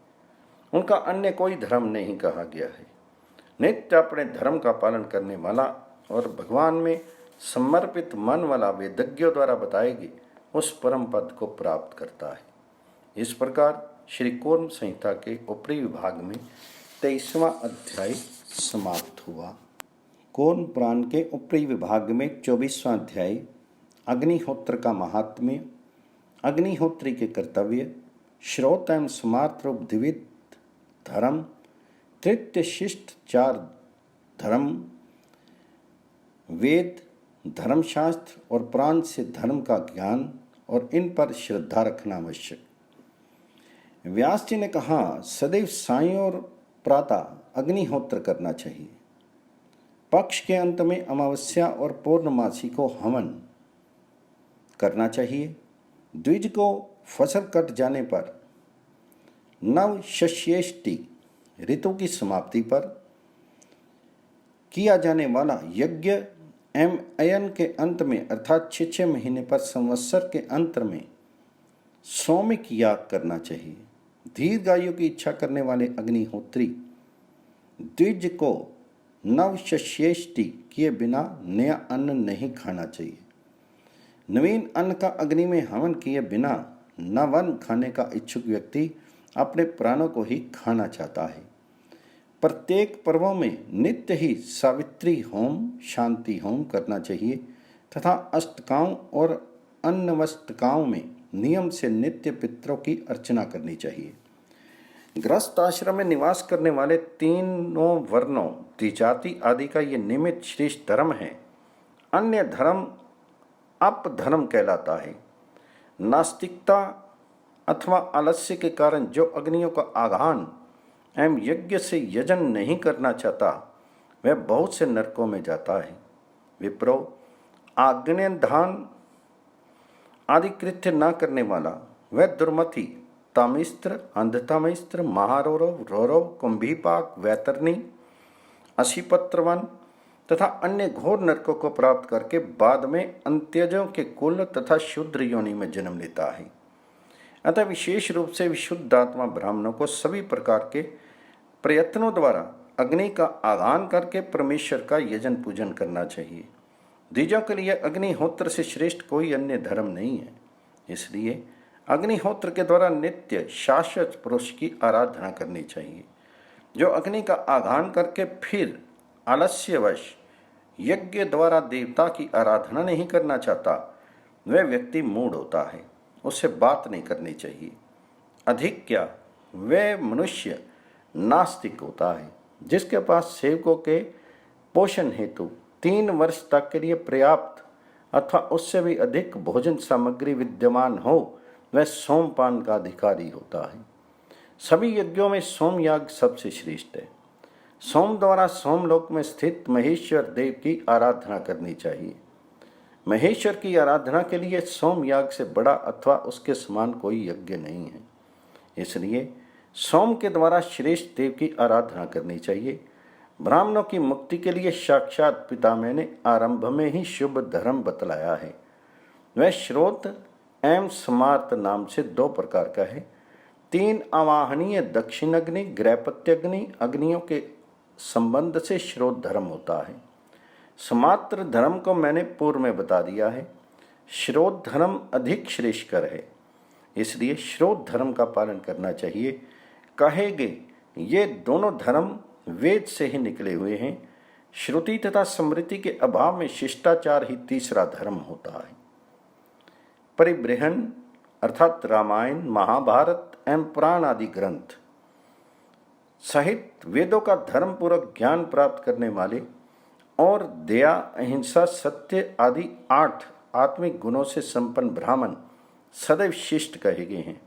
उनका अन्य कोई धर्म नहीं कहा गया है। नित्य अपने धर्म का पालन करने वाला और भगवान में समर्पित मन वाला वेदज्ञों द्वारा बताए गए उस परम पद को प्राप्त करता है। इस प्रकार श्री कूर्म संहिता के ऊपरी विभाग में 23वां अध्याय समाप्त हुआ। कूर्म पुराण के ऊपरी विभाग में 24वां अध्याय अग्निहोत्र का महात्म्य, अग्निहोत्री के कर्तव्य, श्रोत एवं समार्थ रूप द्विविध धर्म, तृतीय शिष्ट 4 धर्म, वेद, धर्मशास्त्र और पुराण से धर्म का ज्ञान और इन पर श्रद्धा रखना आवश्यक। व्यास जी ने कहा, सदैव सायं और प्रातः अग्निहोत्र करना चाहिए। पक्ष के अंत में अमावस्या और पूर्णमासी को हवन करना चाहिए। द्विज को फसल कट जाने पर, नव शस्येष्टि ऋतु की समाप्ति पर किया जाने वाला यज्ञ एवं अयन के अंत में अर्थात 6 महीने पर संवत्सर के अंत में सौमिक याग करना चाहिए। दीर्घायु की इच्छा करने वाले अग्निहोत्री द्विज को नवशस्येष्टि किए बिना नया अन्न नहीं खाना चाहिए। नवीन अन्न का अग्नि में हवन किए बिना नवन खाने का इच्छुक व्यक्ति अपने प्राणों को ही खाना चाहता है। प्रत्येक पर्वों में नित्य ही सावित्री होम, शांति होम करना चाहिए तथा अष्टकाओं और अन्नवष्टकाओं में नियम से नित्य पितरों की अर्चना करनी चाहिए। गृहस्थ आश्रम में निवास करने वाले तीनों वर्णों, द्विजाति आदि का ये निमित्त श्रेष्ठ धर्म है। अन्य धर्म अपधर्म कहलाता है। नास्तिकता अथवा आलस्य के कारण जो अग्नियों का आगान एवं यज्ञ से यजन नहीं करना चाहता, वह बहुत से नरकों में जाता है। विप्रो, आग्नेयदान आदि कृत्य न करने वाला वह दुर्मति, तामिस्त्र, अंधतामिस्त्र, महारौरव, रौरव, कुंभीपाक, वैतरणी, अशीपत्रवन तथा अन्य घोर नरकों को प्राप्त करके बाद में अंत्यजों के कुल तथा शूद्र योनि में जन्म लेता है। अतः विशेष रूप से विशुद्ध आत्मा ब्राह्मणों को सभी प्रकार के प्रयत्नों द्वारा अग्नि का आगान करके परमेश्वर का यजन पूजन करना चाहिए। द्विजों के लिए अग्निहोत्र से श्रेष्ठ कोई अन्य धर्म नहीं है। इसलिए अग्निहोत्र के द्वारा नित्य शाश्वत पुरुष की आराधना करनी चाहिए। जो अग्नि का आगान करके फिर आलस्यवश यज्ञ द्वारा देवता की आराधना नहीं करना चाहता, वह व्यक्ति मूढ़ होता है, उससे बात नहीं करनी चाहिए। अधिक क्या, वह मनुष्य नास्तिक होता है जिसके पास सेवकों के पोषण हेतु 3 वर्ष तक के लिए पर्याप्त अथवा उससे भी अधिक भोजन सामग्री विद्यमान हो, वह सोमपान का अधिकारी होता है। सभी यज्ञों में सोम याग सबसे श्रेष्ठ है। सोम द्वारा सोमलोक में स्थित महेश्वर देव की आराधना करनी चाहिए। महेश्वर की आराधना के लिए सोम याग से बड़ा अथवा उसके समान कोई यज्ञ नहीं है। इसलिए सोम के द्वारा श्रेष्ठ देव की आराधना करनी चाहिए। ब्राह्मणों की मुक्ति के लिए साक्षात पितामह ने आरंभ में ही शुभ धर्म बतलाया है। वह श्रोत एवं समार्त नाम से 2 प्रकार का है। 3 आवाहनीय दक्षिण अग्नि, ग्रहपत्यग्नि अग्नियों के संबंध से श्रोत धर्म होता है। समात्र धर्म को मैंने पूर्व में बता दिया है। श्रोत धर्म अधिक श्रेष्ठकर है, इसलिए श्रोत धर्म का पालन करना चाहिए। कहेंगे ये दोनों धर्म वेद से ही निकले हुए हैं। श्रुति तथा स्मृति के अभाव में शिष्टाचार ही तीसरा धर्म होता है। परिबृहन अर्थात रामायण, महाभारत एवं पुराण आदि ग्रंथ सहित वेदों का धर्म पूर्वक ज्ञान प्राप्त करने वाले और दया, अहिंसा, सत्य आदि 8 आत्मिक गुणों से संपन्न ब्राह्मण सदैव शिष्ट कहे गए हैं।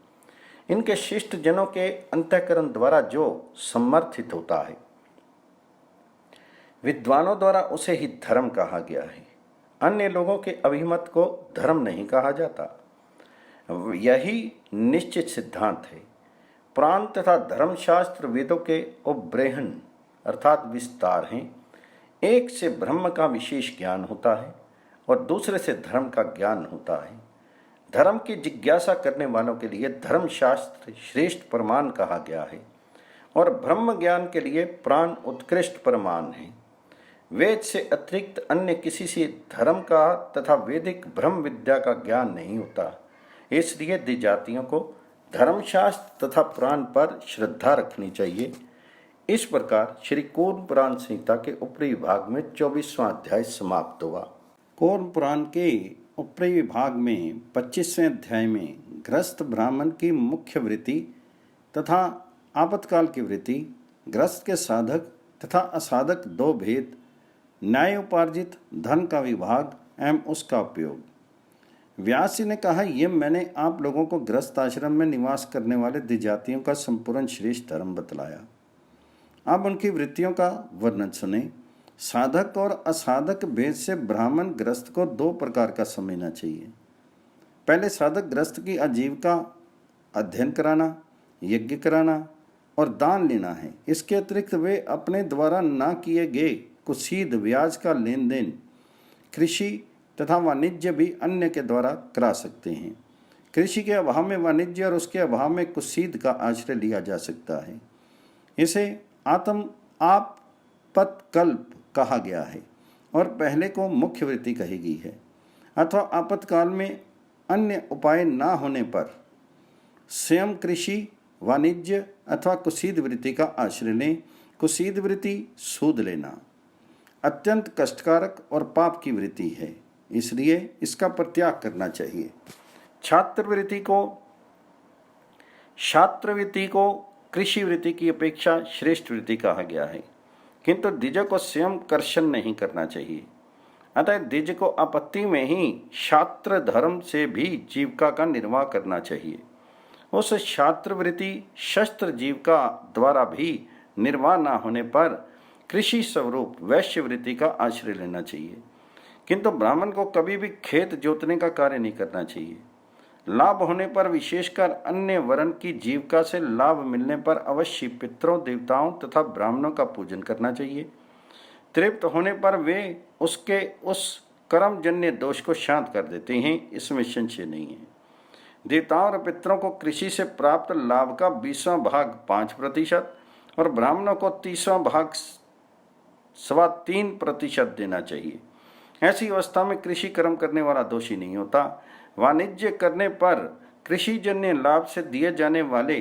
इनके शिष्ट जनों के अंतःकरण द्वारा जो समर्थित होता है, विद्वानों द्वारा उसे ही धर्म कहा गया है। अन्य लोगों के अभिमत को धर्म नहीं कहा जाता। यही निश्चित सिद्धांत है। पुराण तथा धर्मशास्त्र वेदों के उपब्रहण अर्थात विस्तार हैं। एक से ब्रह्म का विशेष ज्ञान होता है और दूसरे से धर्म का ज्ञान होता है। धर्म की जिज्ञासा करने वालों के लिए धर्मशास्त्र श्रेष्ठ प्रमाण कहा गया है और ब्रह्म ज्ञान के लिए प्राण उत्कृष्ट प्रमाण है। वेद से अतिरिक्त अन्य किसी से धर्म का तथा वैदिक ब्रह्म विद्या का ज्ञान नहीं होता। इसलिए द्विजातियों को धर्मशास्त्र तथा पुराण पर श्रद्धा रखनी चाहिए। इस प्रकार श्री कूर्म पुराण संहिता के ऊपरी विभाग में 24वां अध्याय समाप्त हुआ। कूर्म पुराण के ऊपरी विभाग में 25वें अध्याय में गृहस्थ ब्राह्मण की मुख्य वृत्ति तथा आपातकाल की वृत्ति, गृहस्थ के साधक तथा असाधक दो भेद, न्याय उपार्जित धन का विभाग एवं उसका उपयोग। व्यास जी ने कहा, यह मैंने आप लोगों को गृहस्थ आश्रम में निवास करने वाले द्विजातियों का संपूर्ण श्रेष्ठ धर्म बतलाया। अब उनकी वृत्तियों का वर्णन सुने। साधक और असाधक भेद से ब्राह्मण गृहस्थ को दो प्रकार का समझना चाहिए। पहले साधक गृहस्थ की आजीविका अध्ययन कराना, यज्ञ कराना और दान लेना है। इसके अतिरिक्त वे अपने द्वारा न किए गए कुसीद ब्याज का लेन देन, कृषि तथा वाणिज्य भी अन्य के द्वारा करा सकते हैं। कृषि के अभाव में वाणिज्य और उसके अभाव में कुसीद का आश्रय लिया जा सकता है। इसे आपत्कल्प कहा गया है और पहले को मुख्य वृत्ति कही गई है। अथवा आपातकाल में अन्य उपाय न होने पर स्वयं कृषि, वाणिज्य अथवा कुसीद वृत्ति का आश्रय लें। कुसीद वृत्ति सूद लेना अत्यंत कष्टकारक और पाप की वृत्ति है, इसलिए इसका परित्याग करना चाहिए। छात्रवृत्ति को कृषि वृत्ति की अपेक्षा श्रेष्ठ वृत्ति कहा गया है, किंतु द्विज को स्वयं कर्षण नहीं करना चाहिए। अतः द्विज को आपत्ति में ही छात्र धर्म से भी जीविका का निर्वाह करना चाहिए। उस छात्रवृत्ति शस्त्र जीविका द्वारा भी निर्वाह न होने पर कृषि स्वरूप वैश्य वृत्ति का आश्रय लेना चाहिए। किंतु ब्राह्मण को कभी भी खेत जोतने का कार्य नहीं करना चाहिए। लाभ होने पर, विशेषकर अन्य वर्ण की जीविका से लाभ मिलने पर अवश्य पितरों, देवताओं तथा ब्राह्मणों का पूजन करना चाहिए। तृप्त होने पर वे उसके उस कर्मजन्य दोष को शांत कर देते हैं, इसमें संशय नहीं है। देवताओं और पितरों को कृषि से प्राप्त लाभ का 20वां भाग 5% और ब्राह्मणों को 30वां भाग 3.25% देना चाहिए। ऐसी अवस्था में कृषि कर्म करने वाला दोषी नहीं होता। वाणिज्य करने पर कृषिजन्य लाभ से दिए जाने वाले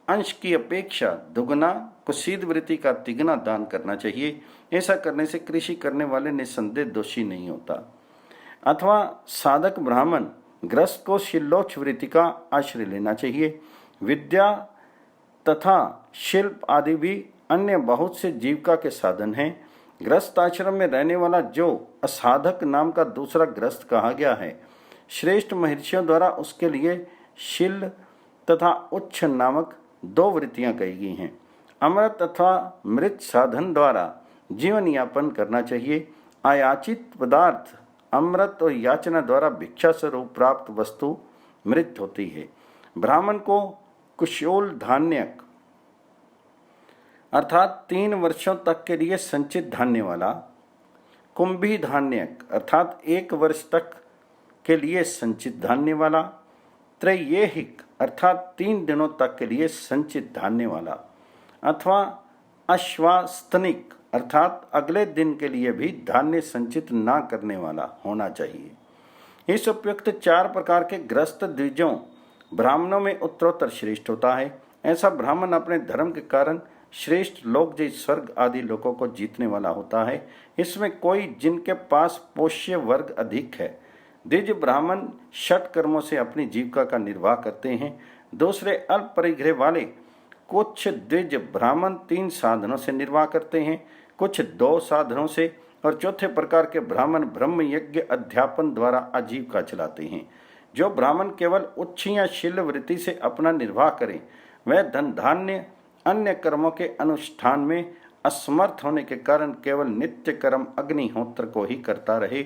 अंश की अपेक्षा दुगना कुसीद वृत्ति का तिगुना दान करना चाहिए। ऐसा करने से कृषि करने वाले निसंदेह दोषी नहीं होता। अथवा साधक ब्राह्मण गृहस्थ को शिल्लोच वृत्ति का आश्रय लेना चाहिए। विद्या तथा शिल्प आदि भी अन्य बहुत से जीविका के साधन हैं। गृहस्थ आश्रम में रहने वाला जो असाधक नाम का दूसरा गृहस्थ कहा गया है, श्रेष्ठ महर्षियों द्वारा उसके लिए शिल तथा उच्छ नामक दो वृत्तियां कही गई हैं। अमृत तथा मृत साधन द्वारा जीवन यापन करना चाहिए। आयाचित पदार्थ अमृत और याचना द्वारा भिक्षा स्वरूप प्राप्त वस्तु मृत होती है। ब्राह्मण को कुशोल धान्यक अर्थात 3 वर्षों तक के लिए संचित धान्य वाला, कुंभी धान्यक अर्थात 1 वर्ष तक के लिए संचित धान्य वाला, त्रैयेहिक अर्थात 3 दिनों तक के लिए संचित धान्य वाला, अथवा अश्वास्तनिक अर्थात अगले दिन के लिए भी धान्य संचित न करने वाला होना चाहिए। इस उपयुक्त 4 प्रकार के गृहस्थ द्विजों ब्राह्मणों में उत्तरोत्तर श्रेष्ठ होता है। ऐसा ब्राह्मण अपने धर्म के कारण श्रेष्ठ लोक जय स्वर्ग आदि लोकों को जीतने वाला होता है। इसमें कोई जिनके पास पोष्य वर्ग अधिक है। द्विज ब्राह्मण षट कर्मों से अपनी जीविका का निर्वाह करते हैं। दूसरे अल्प परिग्रह वाले कुछ द्विज ब्राह्मण 3 साधनों से निर्वाह करते हैं, कुछ 2 साधनों से, और चौथे प्रकार के ब्राह्मण ब्रह्म यज्ञ अध्यापन द्वारा आजीविका चलाते हैं। जो ब्राह्मण केवल उच्च या शिल वृत्ति से अपना निर्वाह करें, वह धन धान्य अन्य कर्मों के अनुष्ठान में असमर्थ होने के कारण केवल नित्य कर्म अग्निहोत्र को ही करता रहे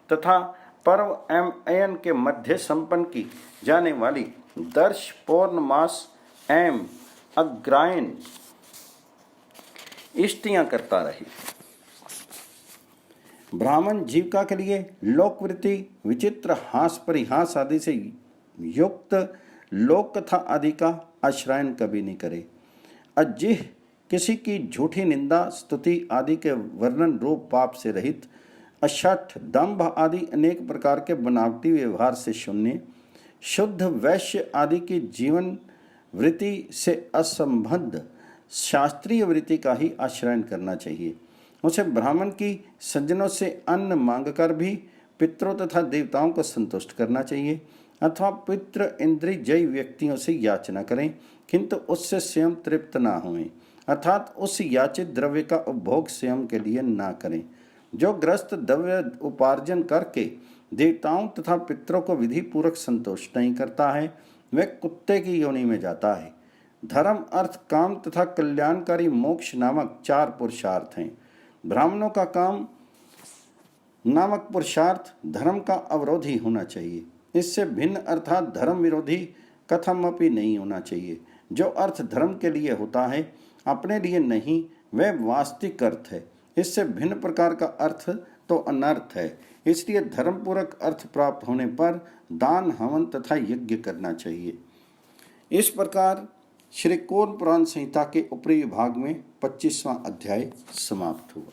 तथा पर्व एवं अयन के मध्य संपन्न की जाने वाली दर्श, पौर्णमास एवं अग्रायण इष्टियां करता रहे। ब्राह्मण जीविका के लिए लोकवृत्ति, विचित्र हास परिहास आदि से युक्त लोक कथा आदि का आश्रयन कभी नहीं करे। अजिह किसी की झूठी निंदा, स्तुति आदि के वर्णन रूप पाप से रहित, अशठ, दंभ आदि अनेक प्रकार के बनावटी व्यवहार से शून्य, शुद्ध वैश्य आदि की जीवन वृत्ति से असंबद्ध शास्त्रीय वृत्ति का ही आश्रयन करना चाहिए। उसे ब्राह्मण की सज्जनों से अन्न मांगकर भी पितरों तथा देवताओं को संतुष्ट करना चाहिए, अथवा पितृ इंद्रिय जय व्यक्तियों से याचना करें, किंतु उससे स्वयं तृप्त ना हों, अर्थात उस याचित द्रव्य का उपभोग स्वयं के लिए ना करें। जो ग्रस्त द्रव्य उपार्जन करके देवताओं तथा पितरों को विधि पूर्वक संतुष्ट नहीं करता है, वह कुत्ते की योनि में जाता है। धर्म, अर्थ, काम तथा कल्याणकारी मोक्ष नामक 4 पुरुषार्थ हैं। ब्राह्मणों का काम नामक पुरुषार्थ धर्म का अवरोधी होना चाहिए। इससे भिन्न अर्थात धर्म विरोधी कथमपि नहीं होना चाहिए। जो अर्थ धर्म के लिए होता है, अपने लिए नहीं, वह वास्तविक अर्थ है। इससे भिन्न प्रकार का अर्थ तो अनर्थ है। इसलिए धर्मपूर्वक अर्थ प्राप्त होने पर दान, हवन तथा यज्ञ करना चाहिए। इस प्रकार श्री कूर्म पुराण संहिता के ऊपरी विभाग में 25वां अध्याय समाप्त हुआ।